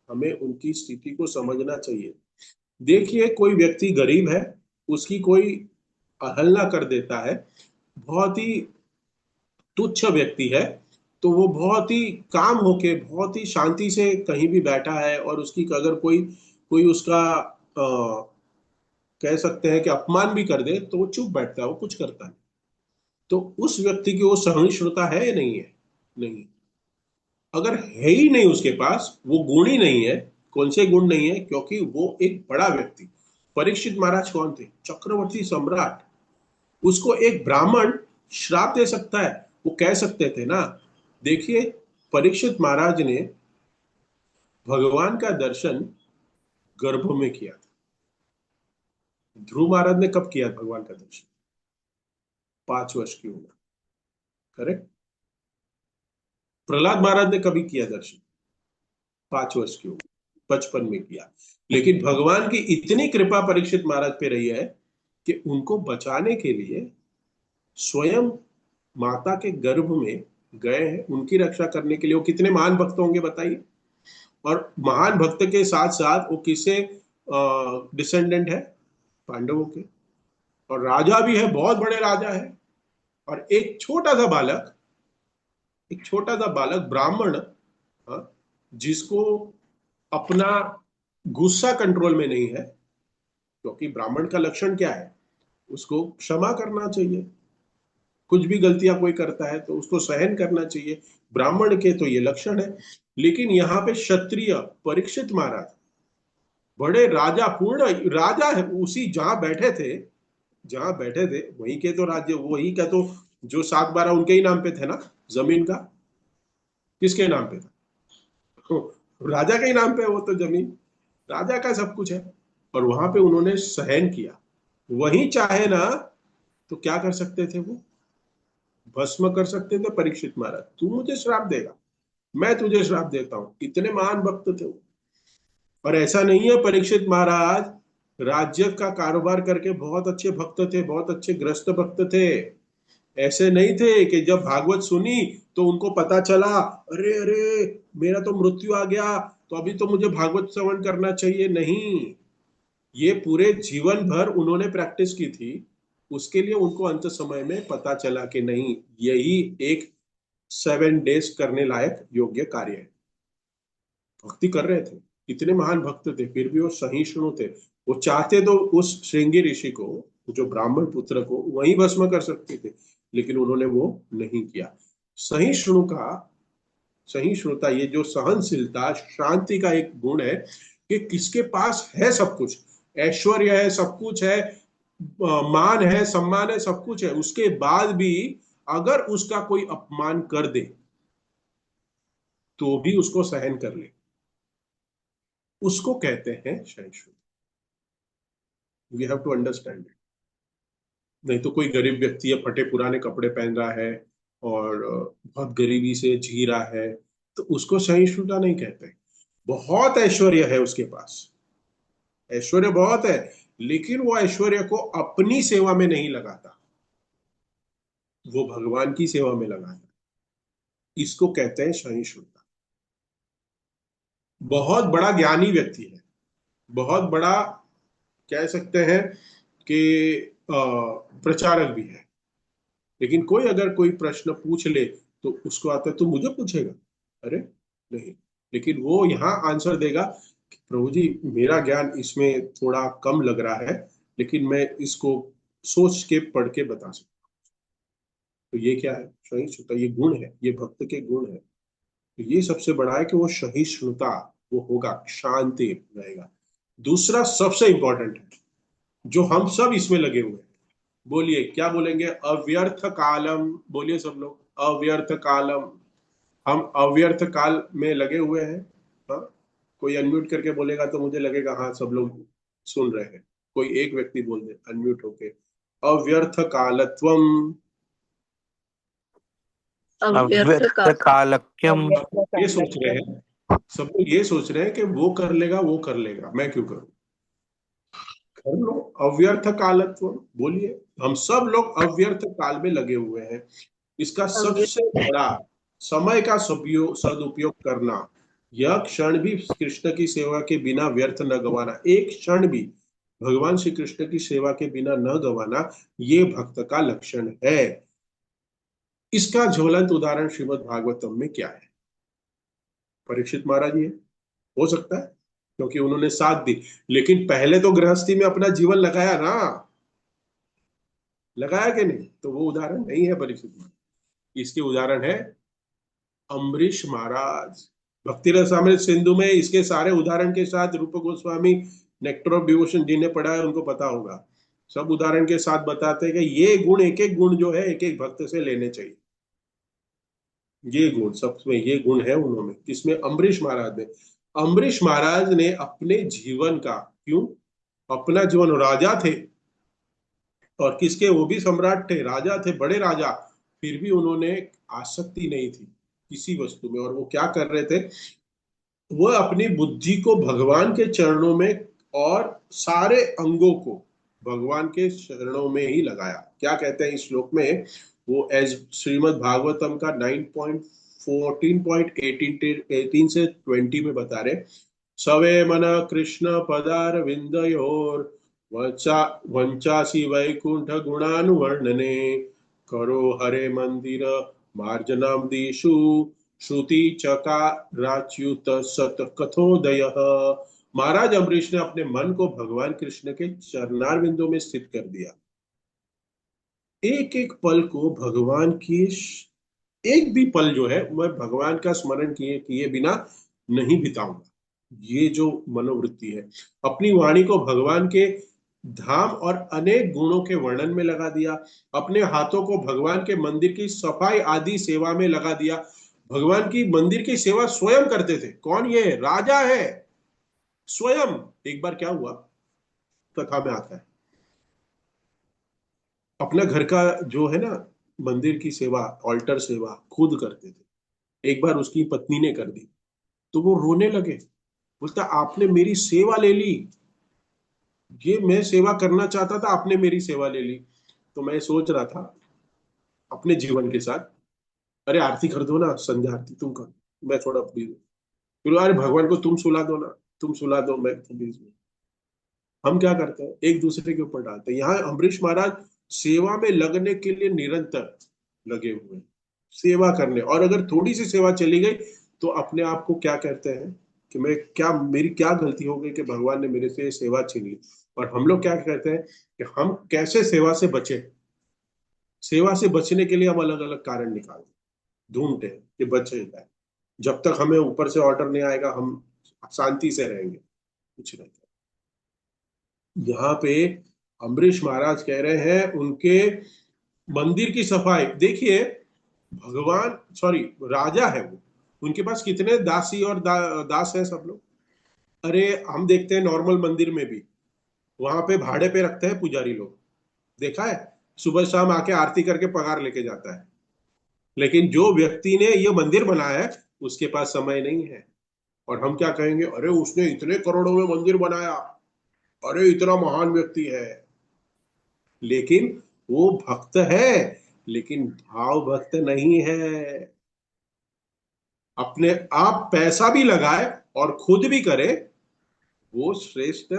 हमें उनकी स्थिति को समझना चाहिए। देखिए, कोई व्यक्ति गरीब है, उसकी कोई अवहेलना कर देता है, बहुत ही तुच्छ व्यक्ति है, तो वो बहुत ही काम होके बहुत ही शांति से कहीं भी बैठा है, और उसकी अगर कोई कोई उसका कह सकते हैं कि अपमान भी कर दे तो वो चुप बैठता है, वो कुछ करता नहीं। तो उस व्यक्ति की वो सहिष्णुता है या नहीं है? नहीं। अगर है ही नहीं उसके पास, वो गुण ही नहीं है। कौन से गुण नहीं है? क्योंकि वो एक बड़ा व्यक्ति, परीक्षित महाराज कौन थे? चक्रवर्ती सम्राट। उसको एक ब्राह्मण श्राप दे सकता है? वो कह सकते थे ना। देखिए, परीक्षित महाराज ने भगवान का दर्शन गर्भ में किया था। ध्रुव महाराज ने कब किया भगवान का दर्शन? 5 वर्ष की उम्र। करेक्ट। प्रहलाद महाराज ने कभी किया दर्शन? 5 वर्ष की उम्र, 55 में किया। लेकिन भगवान की इतनी कृपा परीक्षित महाराज पे रही है कि उनको बचाने के लिए स्वयं माता के गर्भ में गए हैं, उनकी रक्षा करने के लिए। वो कितने महान भक्त होंगे बताइए। और महान भक्त के साथ साथ वो किससे डिसेंडेंट है? पांडवों के। और राजा भी है, बहुत बड़े राजा है। और एक छोटा सा बालक ब्राह्मण, हाँ, जिसको अपना गुस्सा कंट्रोल में नहीं है। क्योंकि ब्राह्मण का लक्षण क्या है? उसको क्षमा करना चाहिए। कुछ भी गलतियां कोई करता है तो उसको सहन करना चाहिए। ब्राह्मण के तो ये लक्षण है। लेकिन यहाँ पे क्षत्रिय परीक्षित महाराज, बड़े राजा, पूर्ण राजा है, उसी जहां बैठे थे वहीं के तो राज्य, वही का तो जो 7/12 उनके ही नाम पे थे ना। जमीन का किसके नाम पे था? तो राजा के ही नाम पे है वो तो जमीन। राजा का सब कुछ है। और वहां पे उन्होंने सहन किया। वहीं चाहे ना तो क्या कर सकते थे वो? भस्म कर सकते थे परीक्षित महाराज। तू मुझे श्राप देगा, मैं तुझे श्राप देता हूं। इतने महान भक्त थे वो। और ऐसा नहीं है, परीक्षित महाराज राज्य का कारोबार करके बहुत अच्छे भक्त थे, बहुत अच्छे ग्रस्त भक्त थे। ऐसे नहीं थे कि जब भागवत सुनी तो उनको पता चला, अरे अरे मेरा तो मृत्यु आ गया, तो अभी तो मुझे भागवत श्रवण करना चाहिए। नहीं, ये पूरे जीवन भर उन्होंने प्रैक्टिस की थी। उसके लिए उनको अंत समय में पता चला कि नहीं, यही एक 7 डेज करने लायक योग्य कार्य है। भक्ति कर रहे थे, इतने महान भक्त थे, फिर भी वो सहिष्णु थे। वो चाहते तो उस श्रृंगी ऋषि को, जो ब्राह्मण पुत्र को वहीं भस्म कर सकते थे, लेकिन उन्होंने वो नहीं किया। सहिष्णु का सहिष्णुता, ये जो सहनशीलता, शांति का एक गुण है कि किसके पास है सब कुछ, ऐश्वर्य है, सब कुछ है, मान है, सम्मान है, सब कुछ है, उसके बाद भी अगर उसका कोई अपमान कर दे तो भी उसको सहन कर ले, उसको कहते हैं सहिष्णु। We have to understand it. नहीं तो कोई गरीब व्यक्ति है, फटे पुराने कपड़े पहन रहा है और बहुत गरीबी से जी रहा है, तो उसको सहिष्णुता नहीं कहते। बहुत ऐश्वर्य है उसके पास, ऐश्वर्य बहुत है, लेकिन वो ऐश्वर्य को अपनी सेवा में नहीं लगाता, वो भगवान की सेवा में लगाता। इसको कहते हैं सहिष्णुता। बहुत बड़ा ज्ञानी व्यक्ति है, बहुत बड़ा कह सकते हैं कि प्रचारक भी है, लेकिन कोई अगर कोई प्रश्न पूछ ले तो उसको आता है तो मुझे पूछेगा? अरे नहीं। लेकिन वो यहाँ आंसर देगा कि प्रभु जी, मेरा ज्ञान इसमें थोड़ा कम लग रहा है, लेकिन मैं इसको सोच के पढ़ के बता सकता हूँ। तो ये क्या है? सहिष्णुता। ये गुण है, ये भक्त के गुण है। तो ये सबसे बड़ा है कि वो सहिष्णुता, वो होगा, शांति रहेगा। दूसरा सबसे इंपॉर्टेंट है, जो हम सब इसमें लगे हुए हैं। बोलिए, क्या बोलेंगे? अव्यर्थ कालम। बोलिए सब लोग, अव्यर्थ कालम। हम अव्यर्थ काल में लगे हुए हैं। हाँ, कोई अनम्यूट करके बोलेगा तो मुझे लगेगा हाँ सब लोग सुन रहे हैं। कोई एक व्यक्ति बोल दे अनम्यूट होके, अव्यर्थ कालत्वम।
अव्यर्थ
कालक्यम।
ये सोच रहे हैं, सब लोग ये सोच रहे हैं कि वो कर लेगा, वो कर लेगा, मैं क्यों करूं? कर लो। अव्यर्थ कालत्व। बोलिए, हम सब लोग अव्यर्थ काल में लगे हुए हैं। इसका सबसे बड़ा, समय का सदुपयोग करना। यह क्षण भी कृष्ण की सेवा के बिना व्यर्थ न गवाना, एक क्षण भी भगवान श्री कृष्ण की सेवा के बिना न गवाना, ये भक्त का लक्षण है। इसका ज्वलंत उदाहरण श्रीमद् भागवतम में क्या है? परीक्षित महाराज, ये हो सकता है क्योंकि उन्होंने साथ दी। लेकिन पहले तो गृहस्थी में अपना जीवन लगाया ना, लगाया कि नहीं? तो वो उदाहरण नहीं है परीक्षित महाराज, इसके उदाहरण है अम्बरीश महाराज। भक्ति रसामृत सिंधु में इसके सारे उदाहरण के साथ रूप गोस्वामी नेक्टर ऑफ डिवोशन जिन्हें पढ़ा है उनको पता होगा, सब उदाहरण के साथ बताते हैं कि ये गुण, एक एक गुण जो है एक एक भक्त से लेने चाहिए। ये गुण सबमें, ये गुण है उन्होंने, किसमें? अम्बरीश महाराज ने। अम्बरीश महाराज ने अपने जीवन का, क्यों? अपना जीवन, राजा थे, और किसके? वो भी सम्राट थे, राजा थे, बड़े राजा। फिर भी उन्होंने आसक्ति नहीं थी किसी वस्तु में। और वो क्या कर रहे थे? वो अपनी बुद्धि को भगवान के चरणों में और सारे अंगों को भगवान के चरणों में ही लगाया। क्या कहते हैं इस श्लोक में? वो एज श्रीमद् भागवतम का 9.14.18 से 20 में बता रहे, सवे मन कृष्ण पदार विंदयोर वंचा वंचासी वैकुंठ गुणानुवर्णने करो हरे मंदिर मार्जनम दिशु श्रुति चकाराच्युत सत कथोदय। महाराज अम्बरीश ने अपने मन को भगवान कृष्ण के चरणारविंदों में स्थित कर दिया। एक एक पल को भगवान की, एक भी पल जो है मैं भगवान का स्मरण किए किए बिना नहीं बिताऊंगा। ये जो मनोवृत्ति है, अपनी वाणी को भगवान के धाम और अनेक गुणों के वर्णन में लगा दिया, अपने हाथों को भगवान के मंदिर की सफाई आदि सेवा में लगा दिया। भगवान की मंदिर की सेवा स्वयं करते थे। कौन? ये राजा है स्वयं। एक बार क्या हुआ, कथा में आता है, अपना घर का जो है ना मंदिर की सेवा, ऑल्टर सेवा खुद करते थे। एक बार उसकी पत्नी ने कर दी तो वो रोने लगे, बोलता आपने मेरी सेवा ले ली, ये मैं सेवा करना चाहता था, आपने मेरी सेवा ले ली। तो मैं सोच रहा था अपने जीवन के साथ, अरे आरती कर दो ना, संध्या आरती तुम कर, मैं थोड़ा प्लीज, फिर अरे भगवान को तुम सुला दो ना, तुम सुला दो, मैं प्लीज। हम क्या करते हैं? एक दूसरे के ऊपर डालते हैं। यहाँ अम्बरीश महाराज सेवा में लगने के लिए निरंतर लगे हुए हैं, सेवा करने। और अगर थोड़ी सी सेवा चली गई तो अपने आप को क्या कहते हैं कि मैं क्या, मेरी क्या गलती हो गई कि भगवान ने मेरे से सेवा छीन ली। और हम लोग क्या कहते हैं कि हम कैसे सेवा से बचे। सेवा से बचने के लिए हम अलग अलग कारण निकालते, ढूंढते हैं कि बचे जाए। जब तक हमें ऊपर से ऑर्डर नहीं आएगा हम शांति से रहेंगे, कुछ नहीं। यहाँ पे अम्बरीश महाराज कह रहे हैं उनके मंदिर की सफाई देखिए। भगवान, सॉरी, राजा है वो, उनके पास कितने दासी और दास है सब लोग। अरे हम देखते हैं नॉर्मल मंदिर में भी वहां पे भाड़े पे रखते हैं पुजारी लोग, देखा है? सुबह शाम आके आरती करके पगार लेके जाता है। लेकिन जो व्यक्ति ने ये मंदिर बनाया है उसके पास समय नहीं है। और हम क्या कहेंगे? अरे उसने इतने करोड़ों में मंदिर बनाया, अरे इतना महान व्यक्ति है। लेकिन वो भक्त है, लेकिन भाव भक्त नहीं है। अपने आप पैसा भी लगाए और खुद भी करे, वो श्रेष्ठ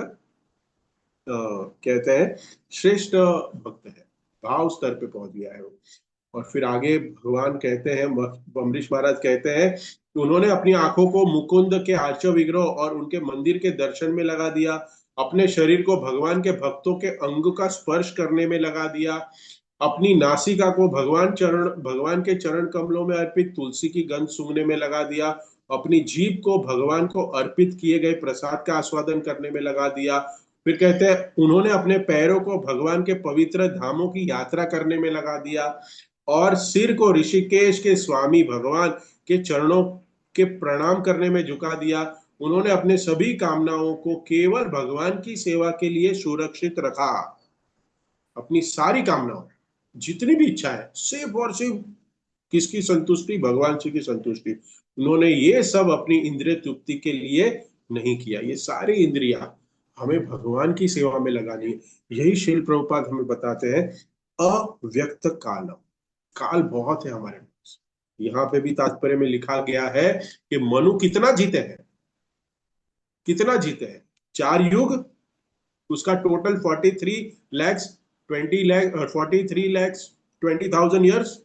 कहते हैं, श्रेष्ठ भक्त है, भाव स्तर पे पहुंच गया है वो। और फिर आगे भगवान कहते हैं, अम्बरीश महाराज कहते हैं कि उन्होंने अपनी आंखों को मुकुंद के आर्चव विग्रह और उनके मंदिर के दर्शन में लगा दिया, अपने शरीर को भगवान के भक्तों के अंग का स्पर्श करने में लगा दिया, अपनी नासिका को भगवान के चरण कमलों में अर्पित तुलसी की गंध सूंघने में लगा दिया, अपनी जीभ को भगवान को अर्पित किए गए प्रसाद का आस्वादन करने में लगा दिया। फिर कहते हैं उन्होंने अपने पैरों को भगवान के पवित्र धामों की यात्रा करने में लगा दिया, और सिर को ऋषिकेश के स्वामी भगवान के चरणों के प्रणाम करने में झुका दिया। उन्होंने अपने सभी कामनाओं को केवल भगवान की सेवा के लिए सुरक्षित रखा। अपनी सारी कामनाओं, जितनी भी इच्छा है, सिर्फ और सिर्फ किसकी संतुष्टि? भगवान जी की संतुष्टि। उन्होंने ये सब अपनी इंद्रिय तृप्ति के लिए नहीं किया। ये सारी इंद्रिया हमें भगवान की सेवा में लगानी है। यही श्रील प्रभुपाद हमें बताते हैं, अव्यक्त कालम, काल बहुत है हमारे पास। यहाँ पे भी तात्पर्य में लिखा गया है कि मनु कितना जीते हैं, कितना जीते हैं? 4 युग, उसका टोटल 43 लैक्स 20 लैख 43 लैक्स 20,000 ईयर्स,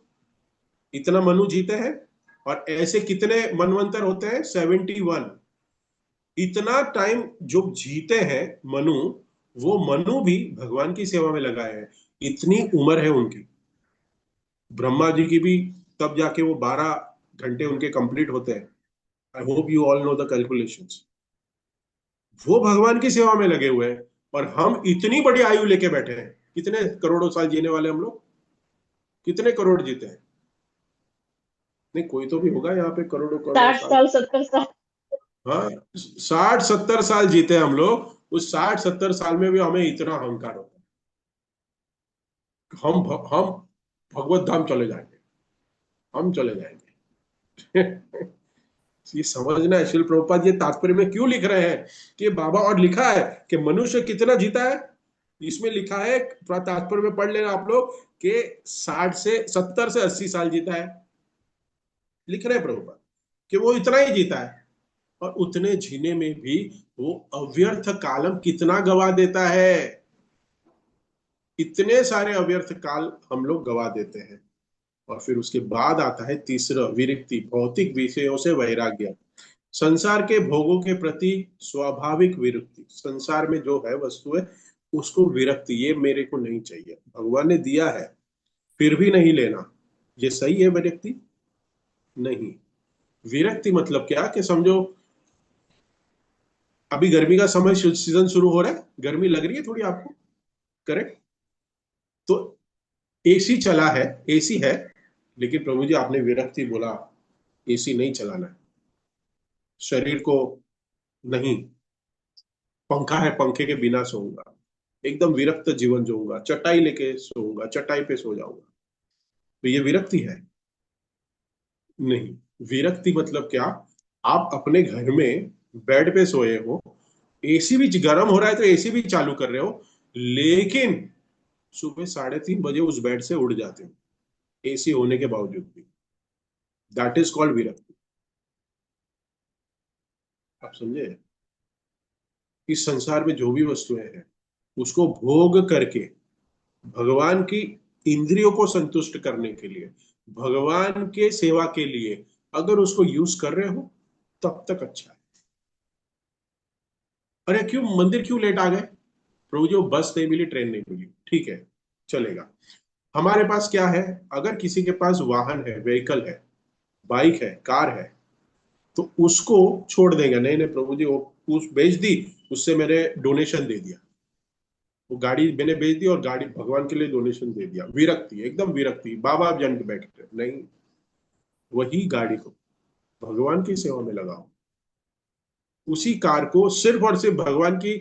इतना मनु जीते हैं। और ऐसे कितने मनवंतर होते हैं? 71। इतना टाइम जो जीते हैं मनु, वो मनु भी भगवान की सेवा में लगाए हैं। इतनी उम्र है उनकी। ब्रह्मा जी की भी तब जाके वो 12 घंटे उनके कंप्लीट होते हैं। I hope you all know the calculations. वो भगवान की सेवा में लगे हुए हैं, और हम इतनी बड़ी आयु लेके बैठे हैं। कितने करोड़ों साल जीने वाले हम लोग? कितने करोड़ जीते हैं? नहीं, कोई तो भी होगा यहाँ पे करोड़ों करोड़ों
60
साल।
साल 70 साल।
हाँ, 60-70 साल जीते हैं हम लोग। उस 60-70 साल में भी हमें इतना अहंकार होता है। हम भगवत धाम चले जाएंगे। हम चले जाएंगे। ये समझना है, शिल प्रभुपाद ये तात्पर्य में क्यों लिख रहे हैं कि बाबा, और लिखा है कि मनुष्य कितना जीता है। इसमें लिखा है, तात्पर्य में पढ़ लेना आप लोग, कि 60 से 70 से 80 साल जीता है। लिख रहे हैं प्रभुपाद कि वो इतना ही जीता है। और उतने जीने में भी वो अव्यर्थ कालम कितना गवा देता है। इतने सारे अव्यर्थ काल हम लोग गवा देते हैं। और फिर उसके बाद आता है तीसरा, विरक्ति, भौतिक विषयों से वैराग्य। संसार के भोगों के प्रति स्वाभाविक विरक्ति। संसार में जो है वस्तु है, उसको विरक्ति, ये मेरे को नहीं चाहिए, भगवान ने दिया है फिर भी नहीं लेना। ये सही है विरक्ति? नहीं। विरक्ति मतलब क्या, कि समझो अभी गर्मी का समय, सीजन शुरू हो रहा है, गर्मी लग रही है थोड़ी आपको, करेक्ट? तो एसी चला है, एसी है, लेकिन प्रभु जी आपने विरक्ति बोला, एसी नहीं चलाना है शरीर को। नहीं, पंखा है, पंखे के बिना सोऊंगा, एकदम विरक्त जीवन जीऊंगा, चटाई लेके सोऊंगा, चटाई पे सो जाऊंगा। तो ये विरक्ति है? नहीं। विरक्ति मतलब क्या, आप अपने घर में बेड पे सोए हो, एसी भी गर्म हो रहा है तो एसी भी चालू कर रहे हो, लेकिन सुबह 3:30 बजे उस बेड से उड़ जाते हो, एसी होने के बावजूद भी। दैट इज कॉल्ड विरक्ति। आप समझे? इस संसार में जो भी वस्तुएं हैं, उसको भोग करके भगवान की इंद्रियों को संतुष्ट करने के लिए, भगवान के सेवा के लिए अगर उसको यूज कर रहे हो, तब तक अच्छा है। अरे क्यों मंदिर क्यों लेट आ गए? प्रभु जी वो बस नहीं मिली, ट्रेन नहीं मिली, ठीक है, चलेगा। हमारे पास क्या है? अगर किसी के पास वाहन है, व्हीकल है, बाइक है, कार है, तो उसको छोड़ देंगे, नहीं नहीं प्रभु जी वो उस बेच दी, उससे मैंने डोनेशन दे दिया, वो गाड़ी मैंने बेच दी और गाड़ी भगवान के लिए डोनेशन दे दिया। विरक्ति, एकदम विरक्ति, बाबा आप जान के बैठे नहीं। वही गाड़ी को भगवान की सेवा में लगाओ। उसी कार को सिर्फ और सिर्फ भगवान की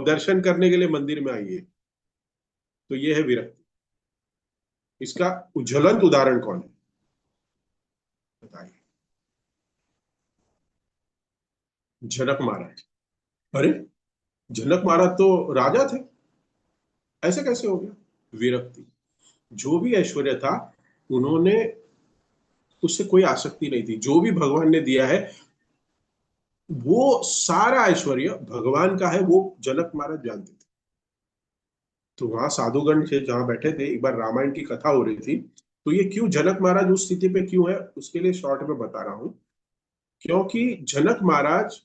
दर्शन करने के लिए मंदिर में आइए। तो ये है विरक्ति। इसका ज्वलंत उदाहरण कौन है, बताइए? जनक महाराज। अरे, जनक महाराज तो राजा थे, ऐसे कैसे हो गया? विरक्ति। जो भी ऐश्वर्य था, उन्होंने, उससे कोई आसक्ति नहीं थी, जो भी भगवान ने दिया है वो सारा ऐश्वर्य भगवान का है, वो जनक महाराज जानते थे। तो वहां साधुगण थे जहां बैठे थे, एक बार रामायण की कथा हो रही थी। तो ये क्यों जनक महाराज उस स्थिति पे क्यों है, उसके लिए शॉर्ट में बता रहा हूं। क्योंकि जनक महाराज,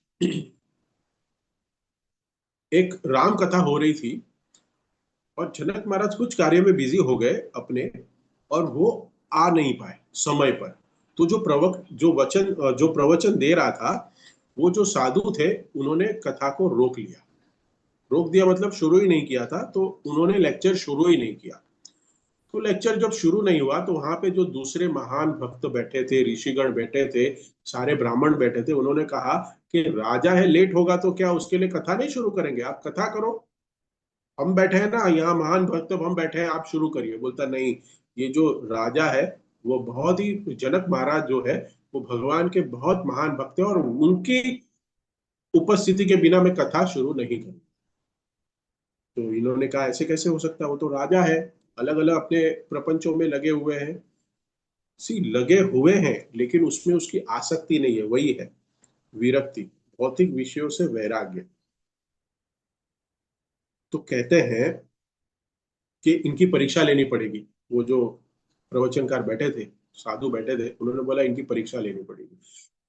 एक राम कथा हो रही थी, और जनक महाराज कुछ कार्य में बिजी हो गए अपने, और वो आ नहीं पाए समय पर। तो जो प्रवचन दे रहा था, वो जो साधु थे, उन्होंने कथा को रोक लिया। रोक दिया मतलब शुरू ही नहीं किया था, तो उन्होंने लेक्चर शुरू ही नहीं किया। तो लेक्चर जब शुरू नहीं हुआ, तो वहां पे जो दूसरे महान भक्त बैठे थे, ऋषिगण बैठे थे, सारे ब्राह्मण बैठे थे, उन्होंने कहा कि राजा है, लेट होगा तो क्या उसके लिए कथा नहीं शुरू करेंगे, आप कथा करो, हम बैठे हैं ना यहाँ महान भक्त, हम बैठे हैं, आप शुरू करिए। बोलता नहीं, ये जो राजा है, वो बहुत ही, जनक महाराज जो है, वो भगवान के बहुत महान भक्त है, और उनकी उपस्थिति के बिना मैं कथा शुरू नहीं करूँ। तो इन्होंने कहा ऐसे कैसे हो सकता है, वो तो राजा है, अलग अलग अपने प्रपंचों में लगे हुए हैं। सी लगे हुए हैं, लेकिन उसमें उसकी आसक्ति नहीं है, वही है विरक्ति, भौतिक विषयों से वैराग्य। तो कहते हैं कि इनकी परीक्षा लेनी पड़ेगी। वो जो प्रवचनकार बैठे थे, साधु बैठे थे, उन्होंने बोला इनकी परीक्षा लेनी पड़ेगी।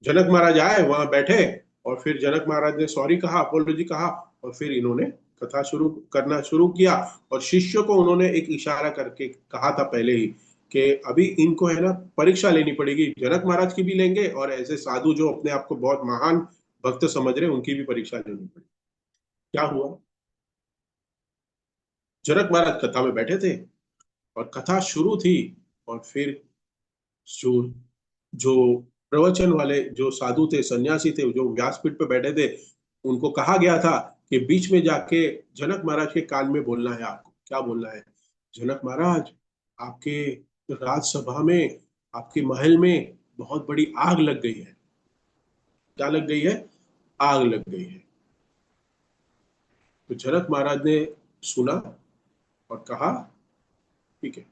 जनक महाराज आए, वहां बैठे, और फिर जनक महाराज ने सॉरी कहा, अपोलॉजी कहा, और फिर इन्होंने कथा शुरू करना शुरू किया। और शिष्य को उन्होंने एक इशारा करके कहा था पहले ही कि अभी इनको है ना परीक्षा लेनी पड़ेगी, जनक महाराज की भी लेंगे और ऐसे साधु जो अपने आप को बहुत महान भक्त समझ रहे हैं उनकी भी परीक्षा लेनी पड़ेगी। क्या हुआ, जनक महाराज कथा में बैठे थे और कथा शुरू थी, और फिर जो जो प्रवचन वाले जो साधु थे, सन्यासी थे, जो व्यासपीठ पे बैठे थे, उनको कहा गया था कि बीच में जाके जनक महाराज के कान में बोलना है। आपको क्या बोलना है, जनक महाराज आपके राजसभा में, आपके महल में बहुत बड़ी आग लग गई है। क्या लग गई है, आग लग गई है। तो जनक महाराज ने सुना और कहा ठीक है।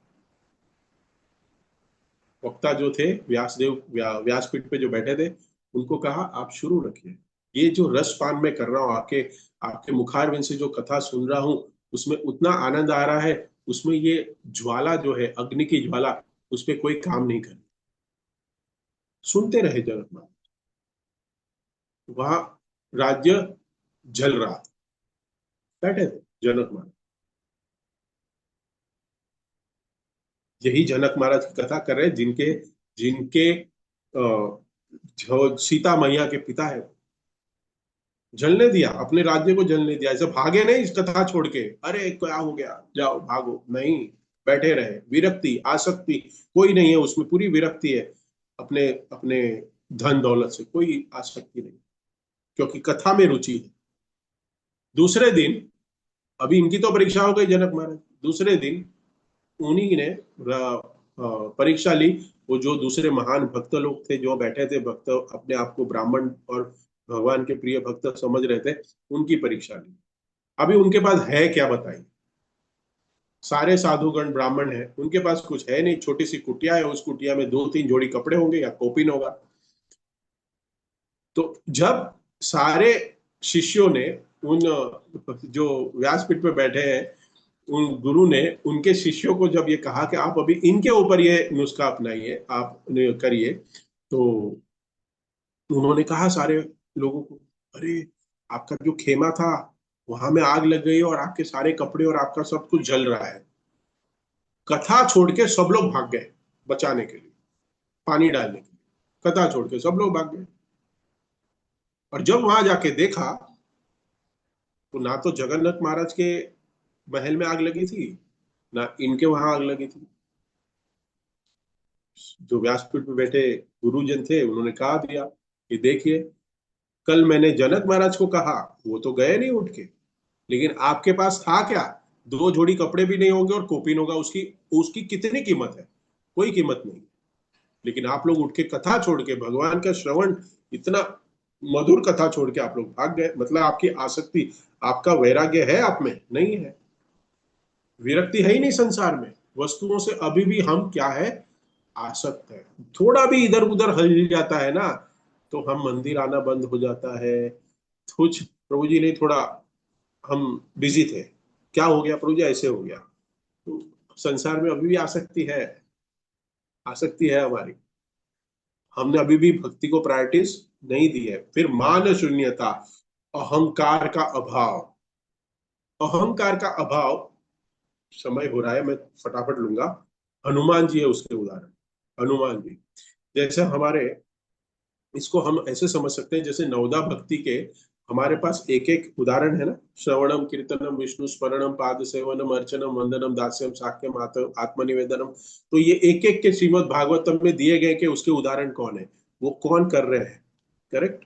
वक्ता जो थे व्यासदेव, व्यासपीठ पे जो बैठे थे, उनको कहा आप शुरू रखिए। ये जो रसपान मैं कर रहा हूँ, आपके आपके मुखारविंद से जो कथा सुन रहा हूँ, उसमें उतना आनंद आ रहा है, उसमें ये ज्वाला जो है, अग्नि की ज्वाला, उस पर कोई काम नहीं कर। सुनते रहे जनक महाराज। वहां राज्य जल रहा था, बैठे थे जनक महाराज। यही जनक महाराज की कथा कर रहे हैं, जिनके जिनके जो सीता मैया के पिता है, जलने दिया, अपने राज्य को जलने दिया। ऐसे भागे नहीं इस कथा छोड़ के, अरे क्या हो गया जाओ भागो, नहीं, बैठे रहे। विरक्ति, आसक्ति कोई नहीं है उसमें, पूरी विरक्ति है। अपने अपने धन दौलत से कोई आसक्ति नहीं, क्योंकि कथा में रुचि है। दूसरे दिन, अभी इनकी तो परीक्षा हो गई जनक महाराज, दूसरे दिन उन्हीं ने परीक्षा ली। वो जो दूसरे महान भक्त लोग थे, जो बैठे थे, भक्त अपने आप को ब्राह्मण और भगवान के प्रिय भक्त समझ रहे थे, उनकी परीक्षा ली। अभी उनके पास है क्या बताइए, सारे साधुगण ब्राह्मण हैं, उनके पास कुछ है नहीं, छोटी सी कुटिया है, उस कुटिया में दो तीन जोड़ी कपड़े होंगे या कोपिन होगा। तो जब सारे शिष्यों ने उन जो व्यासपीठ पे बैठे हैं, उन गुरु ने उनके शिष्यों को जब ये कहा कि आप अभी इनके ऊपर ये नुस्खा अपनाइए, आप करिए, तो उन्होंने कहा सारे लोगों को, अरे आपका जो खेमा था वहां में आग लग गई और आपके सारे कपड़े और आपका सब कुछ जल रहा है। कथा छोड़ के सब लोग भाग गए बचाने के लिए, पानी डालने के लिए, कथा छोड़ के सब लोग भाग गए। और जब वहां जाके देखा, तो ना तो जगन्नाथ महाराज के महल में आग लगी थी, ना इनके वहां आग लगी थी। जो व्यासपीठ पे बैठे गुरुजन थे, उन्होंने कहा दिया कि देखिए, कल मैंने जनक महाराज को कहा, वो तो गए नहीं उठ के, लेकिन आपके पास था क्या, दो जोड़ी कपड़े भी नहीं होंगे और कोपिन होगा, उसकी उसकी कितनी कीमत है, कोई कीमत नहीं। लेकिन आप लोग उठ के कथा छोड़ के, भगवान का श्रवण, इतना मधुर कथा छोड़ के आप लोग भाग गए। मतलब आपकी आसक्ति, आपका वैराग्य है आप में, नहीं है, विरक्ति है ही नहीं संसार में। वस्तुओं से अभी भी हम क्या है, आसक्त है। थोड़ा भी इधर उधर हल जाता है ना, तो हम मंदिर आना बंद हो जाता है। कुछ प्रभु जी नहीं, थोड़ा हम बिजी थे, क्या हो गया प्रभु जी, ऐसे हो गया। तो संसार में अभी भी आसक्ति है, आसक्ति है हमारी। हमने अभी भी भक्ति को प्रायोरिटीज नहीं दी है। फिर मान शून्यता, अहंकार का अभाव। अहंकार का अभाव, समय हो रहा है, मैं फटाफट लूंगा। हनुमान जी है उसके उदाहरण। हनुमान जी जैसे हमारे, इसको हम ऐसे समझ सकते हैं जैसे नवदा भक्ति के हमारे पास एक एक उदाहरण है ना, श्रवणम कीर्तनम विष्णु स्मरणम पाद सेवनम अर्चनम वंदनम दास्यम साक्यम आत्मनिवेदनम। तो ये एक एक के श्रीमद् भागवतम में दिए गए कि उसके उदाहरण कौन है, वो कौन कर रहे हैं, करेक्ट।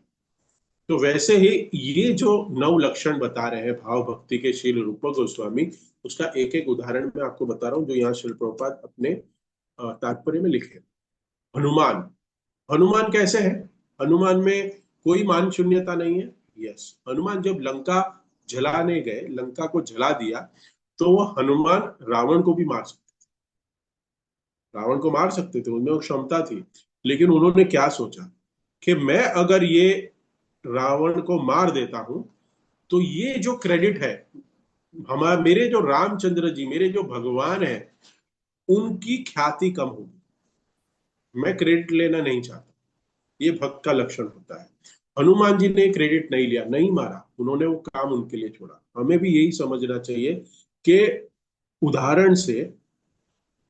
तो वैसे ही ये जो नव लक्षण बता रहे हैं भाव भक्ति के श्रील रूप गोस्वामी, उसका एक एक उदाहरण मैं आपको बता रहा हूँ, जो यहाँ श्रील प्रभुपाद अपने तात्पर्य में लिखे। हनुमान, हनुमान कैसे है, हनुमान में कोई मान शून्यता नहीं है। यस, हनुमान जब लंका जलाने गए, लंका को जला दिया, तो वो हनुमान रावण को भी मार सकते, रावण को मार सकते थे, उनमें वो क्षमता थी। लेकिन उन्होंने क्या सोचा कि मैं अगर ये रावण को मार देता हूं, तो ये जो क्रेडिट है, हमारे मेरे जो रामचंद्र जी, मेरे जो भगवान है, उनकी ख्याति कम होगी। मैं क्रेडिट लेना नहीं चाहता। ये भक्त का लक्षण होता है। हनुमान जी ने क्रेडिट नहीं लिया, नहीं मारा, उन्होंने वो काम उनके लिए छोड़ा। हमें भी यही समझना चाहिए कि उदाहरण से,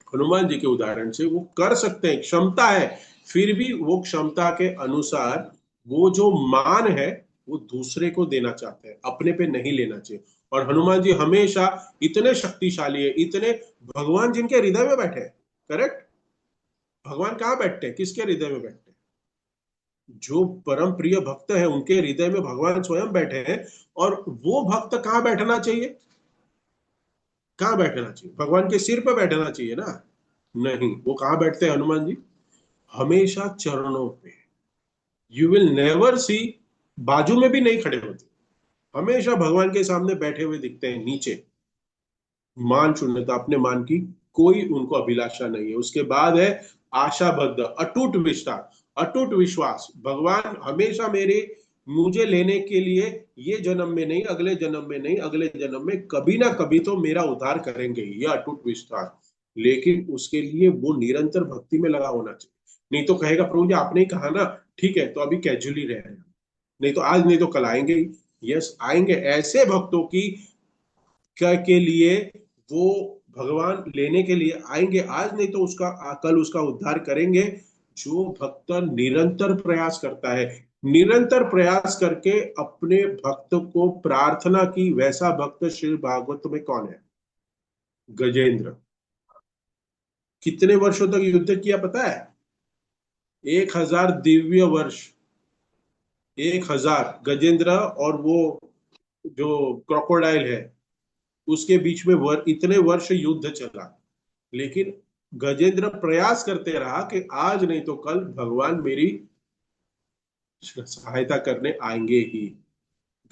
हनुमान जी के उदाहरण से वो कर सकते हैं, क्षमता है, फिर भी वो क्षमता के अनुसार वो जो मान है वो दूसरे को देना चाहते हैं, अपने पे नहीं लेना चाहिए। और हनुमान जी हमेशा इतने शक्तिशाली है, इतने, भगवान जिनके हृदय में बैठे हैं, करेक्ट, भगवान कहाँ बैठते हैं, किसके हृदय में बैठते हैं? जो परम प्रिय भक्त है उनके हृदय में भगवान स्वयं बैठे हैं। और वो भक्त कहाँ बैठना चाहिए, कहाँ बैठना चाहिए? भगवान के सिर पे बैठना चाहिए ना। नहीं, वो कहाँ बैठते हैं हनुमान जी? हमेशा चरणों पे। यू विल नेवर सी, बाजू में भी नहीं खड़े होते, हमेशा भगवान के सामने बैठे हुए दिखते हैं नीचे। मान शून्यता, अपने मान की कोई उनको अभिलाषा नहीं है। उसके बाद है आशाबद्ध, अटूट विश्वास, अटूट विश्वास, भगवान हमेशा मेरे, मुझे लेने के लिए, ये जन्म में नहीं, अगले जन्म में नहीं, अगले जन्म में कभी ना कभी तो मेरा उद्धार करेंगे ही, यह अटूट विश्वास। लेकिन उसके लिए वो निरंतर भक्ति में लगा होना चाहिए। नहीं तो कहेगा प्रभु जी आपने ही कहा ना, ठीक है तो अभी कैजुअली रह रहे हैं, नहीं तो आज नहीं तो कल आएंगे ही। यस आएंगे, ऐसे भक्तों की के लिए वो भगवान लेने के लिए आएंगे, आज नहीं तो उसका कल उसका उद्धार करेंगे। जो भक्त निरंतर प्रयास करता है, निरंतर प्रयास करके अपने भक्त को प्रार्थना की, वैसा भक्त श्री भागवत में कौन है? गजेंद्र। कितने वर्षों तक युद्ध किया पता है? 1000 दिव्य वर्ष। 1000 गजेंद्र और वो जो क्रोकोडाइल है उसके बीच में इतने वर्ष युद्ध चला। लेकिन गजेंद्र प्रयास करते रहा कि आज नहीं तो कल भगवान मेरी सहायता करने आएंगे ही।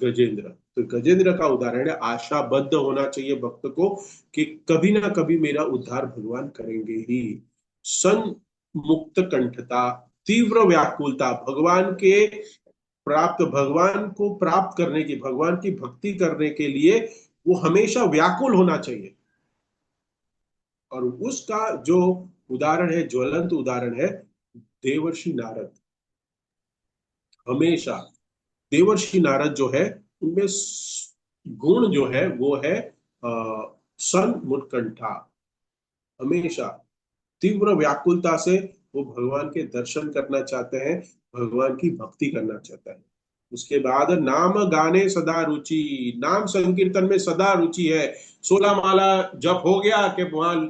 गजेंद्र, तो गजेंद्र का उदाहरण है, आशाबद्ध होना चाहिए भक्त को कि कभी ना कभी मेरा उद्धार भगवान करेंगे ही। सन मुक्त कंठता, तीव्र व्याकुलता, भगवान के प्राप्त, भगवान को प्राप्त करने की, भगवान की भक्ति करने के लिए वो हमेशा व्याकुल होना चाहिए। और उसका जो उदाहरण है, ज्वलंत उदाहरण है देवर्षि नारद। हमेशा देवर्षि नारद जो है उनमें गुण जो है वो है सन मुत्कंठा। हमेशा तीव्र व्याकुलता से वो भगवान के दर्शन करना चाहते हैं, भगवान की भक्ति करना चाहता है। उसके बाद नाम गाने सदा रुचि, नाम संकीर्तन में सदा रुचि है। 16 माला जप हो गया कि वहां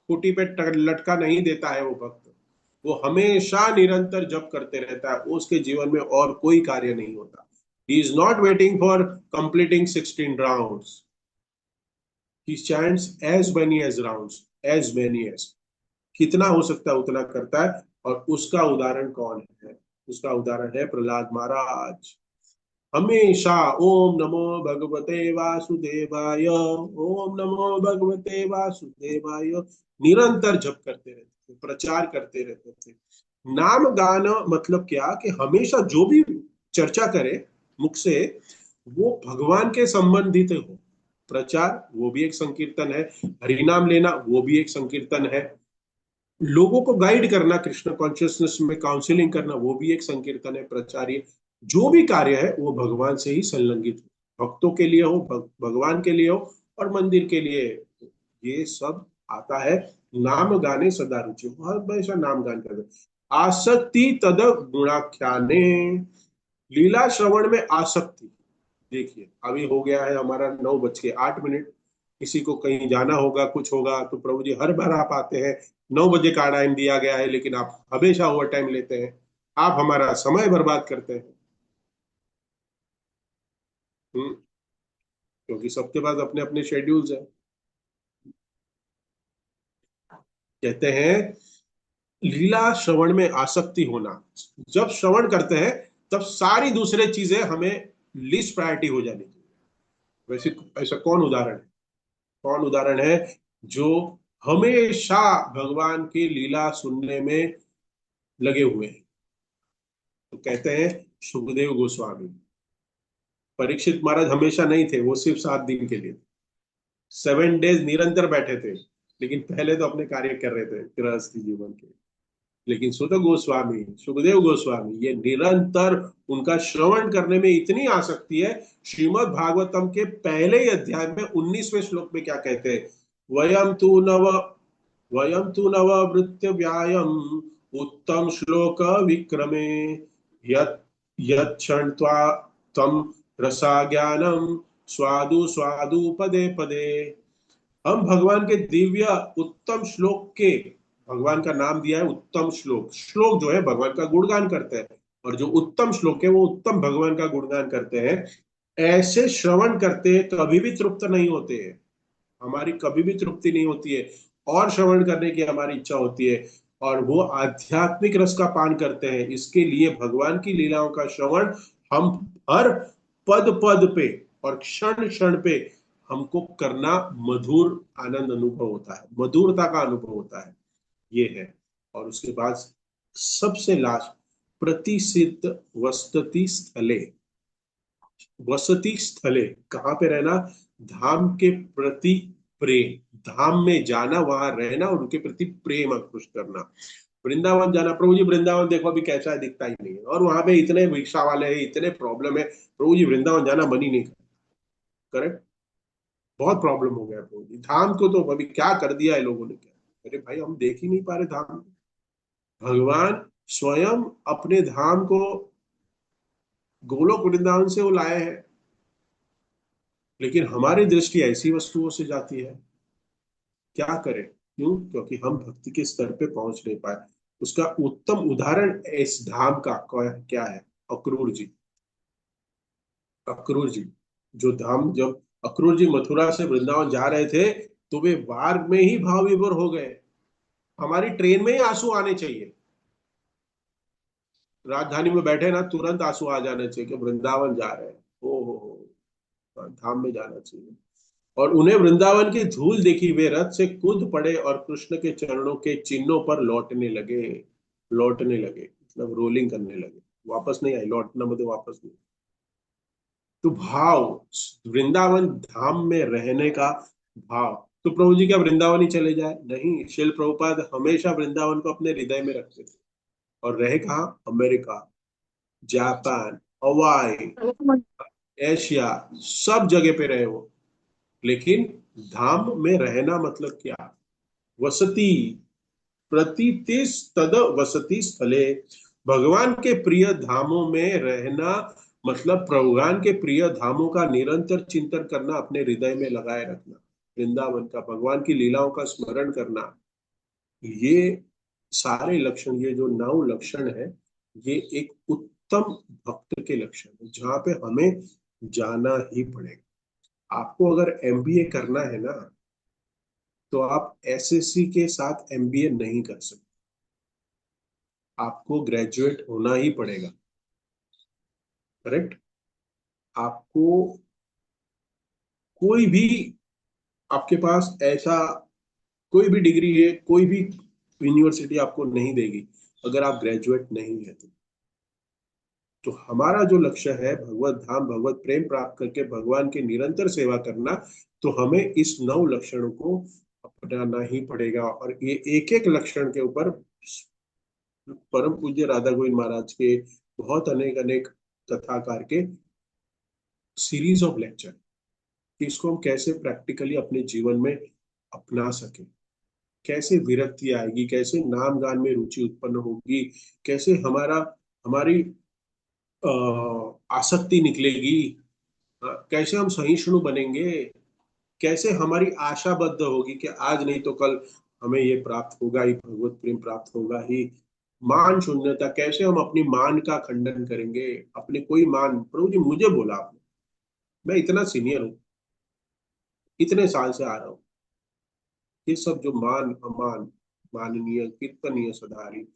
कुटी पे लटका नहीं देता है वो भक्त, वो हमेशा निरंतर जप करते रहता है, उसके जीवन में और कोई कार्य नहीं होता। He is not waiting for completing 16 rounds, he chants as many as rounds, as many as, कितना हो सकता है उतना करता है। और उसका उदाहरण कौन है? उसका उदाहरण है प्रहलाद महाराज। हमेशा ओम नमो भगवते वासुदेवाय, ओम नमो भगवते वासुदेवाय, निरंतर जप करते रहते थे, प्रचार करते रहते थे। नाम गाना मतलब क्या कि हमेशा जो भी चर्चा करे मुख से वो भगवान के संबंधित हो। प्रचार वो भी एक संकीर्तन है, हरिनाम लेना वो भी एक संकीर्तन है, लोगों को गाइड करना, कृष्ण कॉन्शियसनेस में काउंसलिंग करना वो भी एक संकीर्तन है, प्रचार्य। जो भी कार्य है वो भगवान से ही संलग्नित हो, भक्तों के लिए हो, भगवान के लिए हो, और मंदिर के लिए, ये सब आता है। नाम गाने सदा रुचि, हर हमेशा नाम गान कर, आसक्ति तद गुणाख्याने, लीला श्रवण में आसक्ति। देखिए अभी हो गया है हमारा 9:08। किसी को कहीं जाना होगा, कुछ होगा, तो प्रभु जी हर बार आप आते हैं, 9 बजे का टाइम दिया गया है लेकिन आप हमेशा ओवर टाइम लेते हैं, आप हमारा समय बर्बाद करते हैं। क्योंकि सबके पास अपने अपने शेड्यूल्स हैं। कहते हैं लीला श्रवण में आसक्ति होना, जब श्रवण करते हैं तब सारी दूसरे चीजें हमें लिस्ट प्रायोरिटी हो जानी चाहिए। वैसे ऐसा कौन उदाहरण है, कौन उदाहरण है जो हमेशा भगवान की लीला सुनने में लगे हुए हैं? तो कहते हैं सुखदेव गोस्वामी। परीक्षित महाराज हमेशा नहीं थे, वो सिर्फ 7 दिन के लिए, 7 डेज निरंतर बैठे थे, लेकिन पहले तो अपने कार्य कर रहे थे गृहस्थी जीवन के। लेकिन सुत गोस्वामी, सुखदेव गोस्वामी, ये निरंतर उनका श्रवण करने में इतनी आसक्ति है। श्रीमद् भागवतम के पहले ही अध्याय में 19वें श्लोक में क्या कहते हैं? वयम तु नव वृत्य व्यायम उत्तम श्लोक विक्रमे यत् यच्छन्त्वा तम रसा ज्ञानम स्वादु स्वादु पदे पदे। हम भगवान के दिव्य उत्तम श्लोक के, भगवान का नाम दिया है उत्तम श्लोक, श्लोक जो है भगवान का गुणगान करते हैं, और जो उत्तम श्लोक है वो उत्तम भगवान का गुणगान करते हैं। ऐसे श्रवण करते हैं कभी भी तृप्त नहीं होते हैं, हमारी कभी भी तृप्ति नहीं होती है, और श्रवण करने की हमारी इच्छा होती है, और वो आध्यात्मिक रस का पान करते हैं। इसके लिए भगवान की लीलाओं का श्रवण हम हर पद पद पे और क्षण क्षण पे हमको करना मधुर आनंद अनुभव होता है, मधुरता का अनुभव होता है, ये है। और उसके बाद सबसे लास्ट, प्रतिसिद्ध वसति स्थले। वसति स्थले कहाँ पे रहना? धाम के प्रति प्रेम, धाम में जाना, वहां रहना और उनके प्रति प्रेम अंकुश करना। वृंदावन जाना, प्रभु जी वृंदावन देखो अभी कैसा है, दिखता ही नहीं है, और वहां पे इतने रिक्शा वाले हैं, इतने प्रॉब्लम है, प्रभु जी वृंदावन जाना मन ही नहीं करता। करेक्ट, बहुत प्रॉब्लम हो गया प्रभु जी, धाम को तो अभी क्या कर दिया है लोगों ने, क्या। अरे भाई हम देख ही नहीं पा रहे धाम। भगवान स्वयं अपने धाम को गोलोक वृंदावन से वो लाए हैं, लेकिन हमारी दृष्टि ऐसी वस्तुओं से जाती है। क्या करें? क्यों? क्योंकि हम भक्ति के स्तर पे पहुंच नहीं पाए। उसका उत्तम उदाहरण इस धाम का क्या है? अक्रूर जी। अक्रूर जी, जो धाम, जब अक्रूर जी मथुरा से वृंदावन जा रहे थे तो वे मार्ग में ही भाव विभोर हो गए। हमारी ट्रेन में ही आंसू आने चाहिए, राजधानी में बैठे ना तुरंत आंसू आ जाने चाहिए कि वृंदावन जा रहे हैं, ओ हो, धाम में जाना चाहिए। और उन्हें वृंदावन की धूल देखी, वे रथ से कूद पड़े और कृष्ण के चरणों के चिन्हों पर लौटने लगे। लौटने लगे मतलब रोलिंग करने लगे, वापस नहीं आए, लौटना मतलब वापस नहीं। तो भाव, वृंदावन धाम में रहने का भाव। तो प्रभु जी क्या वृंदावन ही चले जाए? नहीं, शिल प्रभुपाद हमेशा वृंदावन को अपने हृदय में रखते थे। और रहे कहाँ? अमेरिका, जापान, हवाई, एशिया, सब जगह पे रहे वो। लेकिन धाम में रहना मतलब क्या? वसती, प्रतितिस तद वसति स्थले। भगवान के प्रिय धामों में रहना मतलब भगवान के प्रिय धामों का निरंतर चिंतन करना, अपने हृदय में लगाए रखना, वृंदावन का, भगवान की लीलाओं का स्मरण करना। ये सारे लक्षण, ये जो 9 लक्षण है, ये एक उत्तम भक्त के लक्षण है, जहां पे हमें जाना ही पड़ेगा। आपको अगर एमबीए करना है ना, तो आप एसएससी के साथ एमबीए नहीं कर सकते, आपको ग्रेजुएट होना ही पड़ेगा। करेक्ट? आपको कोई भी, आपके पास ऐसा कोई भी डिग्री है, कोई भी यूनिवर्सिटी आपको नहीं देगी अगर आप ग्रेजुएट नहीं है तो हमारा जो लक्ष्य है भगवत धाम, भगवत प्रेम प्राप्त करके भगवान की निरंतर सेवा करना, तो हमें इस 9 लक्षणों को अपनाना ही पड़ेगा। और ये एक एक लक्षण के ऊपर परम पूज्य राधा गोविंद महाराज के बहुत अनेक अनेक कथाकार के सीरीज ऑफ लेक्चर, कि इसको हम कैसे प्रैक्टिकली अपने जीवन में अपना सके, कैसे विरक्ति आएगी, कैसे नाम गान में रुचि उत्पन्न होगी, कैसे हमारा हमारी आसक्ति निकलेगी, कैसे हम सहिष्णु बनेंगे, कैसे हमारी आशाबद्ध होगी कि आज नहीं तो कल हमें ये प्राप्त होगा ही, भगवत प्रेम प्राप्त होगा ही। मान शून्यता, कैसे हम अपनी मान का खंडन करेंगे, अपने कोई मान, प्रभु जी मुझे बोला आपने, मैं इतना सीनियर हूँ, इतने साल से आ रहा हूँ, ये सब जो मान अमान, माननीय कीर्तनीय सदारी,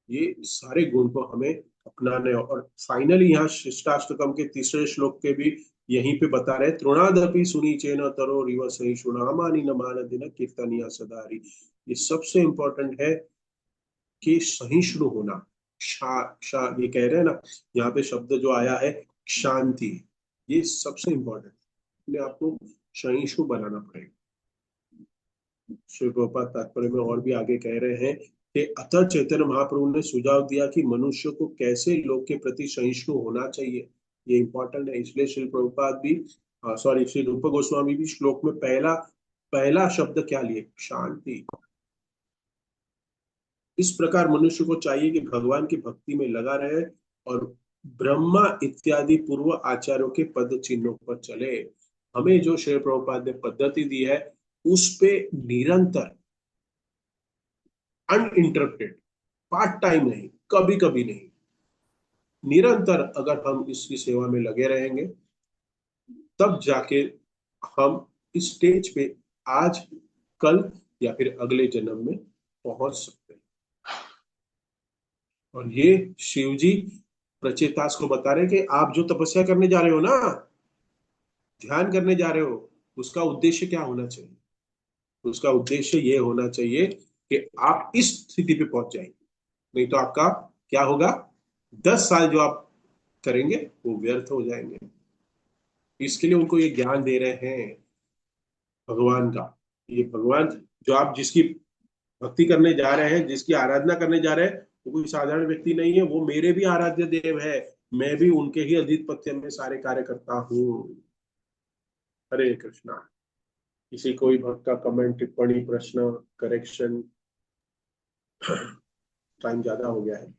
ये सारे गुण को हमें अपनाने। और फाइनली यहाँ शिष्टाष्टकम के तीसरे श्लोक के भी यहीं पे बता रहे, तृणादपि सुनी चेन तरो रिव सही सुना मानी न मान दिन कीर्तनिया सदारी। ये सबसे इंपॉर्टेंट है कि सहिष्णु होना। ये कह रहे हैं ना, यहाँ पे शब्द जो आया है शांति, ये सबसे इंपॉर्टेंट, अपने आपको सहिष्णु बनाना पड़ेगा। श्री प्रभुपाद तात्पर्य में और भी आगे कह रहे हैं कि अतः चैतन्य महाप्रभु ने सुझाव दिया कि मनुष्य को कैसे लोग के प्रति सहिष्णु होना चाहिए। ये इंपॉर्टेंट है, इसलिए श्री प्रभुपाद भी, सॉरी, श्री रूप गोस्वामी भी श्लोक में पहला पहला शब्द क्या लिए? शांति। इस प्रकार मनुष्य को चाहिए कि भगवान की भक्ति में लगा रहे और ब्रह्मा इत्यादि पूर्व आचार्यों के पद चिन्हों पर चले। हमें जो श्री प्रभुपाद ने पद्धति दी है उस पे निरंतर, अनइंटरप्टेड, पार्ट टाइम नहीं, कभी कभी नहीं, निरंतर अगर हम इसकी सेवा में लगे रहेंगे तब जाके हम इस स्टेज पे आज, कल या फिर अगले जन्म में पहुंच सकते हैं। और ये शिव जी प्रचेतास को बता रहे कि आप जो तपस्या करने जा रहे हो ना, ध्यान करने जा रहे हो, उसका उद्देश्य क्या होना चाहिए? उसका उद्देश्य ये होना चाहिए कि आप इस स्थिति पे पहुंच जाएंगे, नहीं तो आपका क्या होगा? 10 साल जो आप करेंगे वो व्यर्थ हो जाएंगे। इसके लिए उनको ये ज्ञान दे रहे हैं भगवान का। ये भगवान जो आप जिसकी भक्ति करने जा रहे हैं, जिसकी आराधना करने जा रहे हैं, वो कोई साधारण व्यक्ति नहीं है, वो मेरे भी आराध्य देव है। मैं भी उनके ही अधिपत्य में सारे कार्य करता हूँ। हरे कृष्णा। किसी कोई भक्त का कमेंट, टिप्पणी, प्रश्न, करेक्शन? टाइम ज्यादा हो गया है।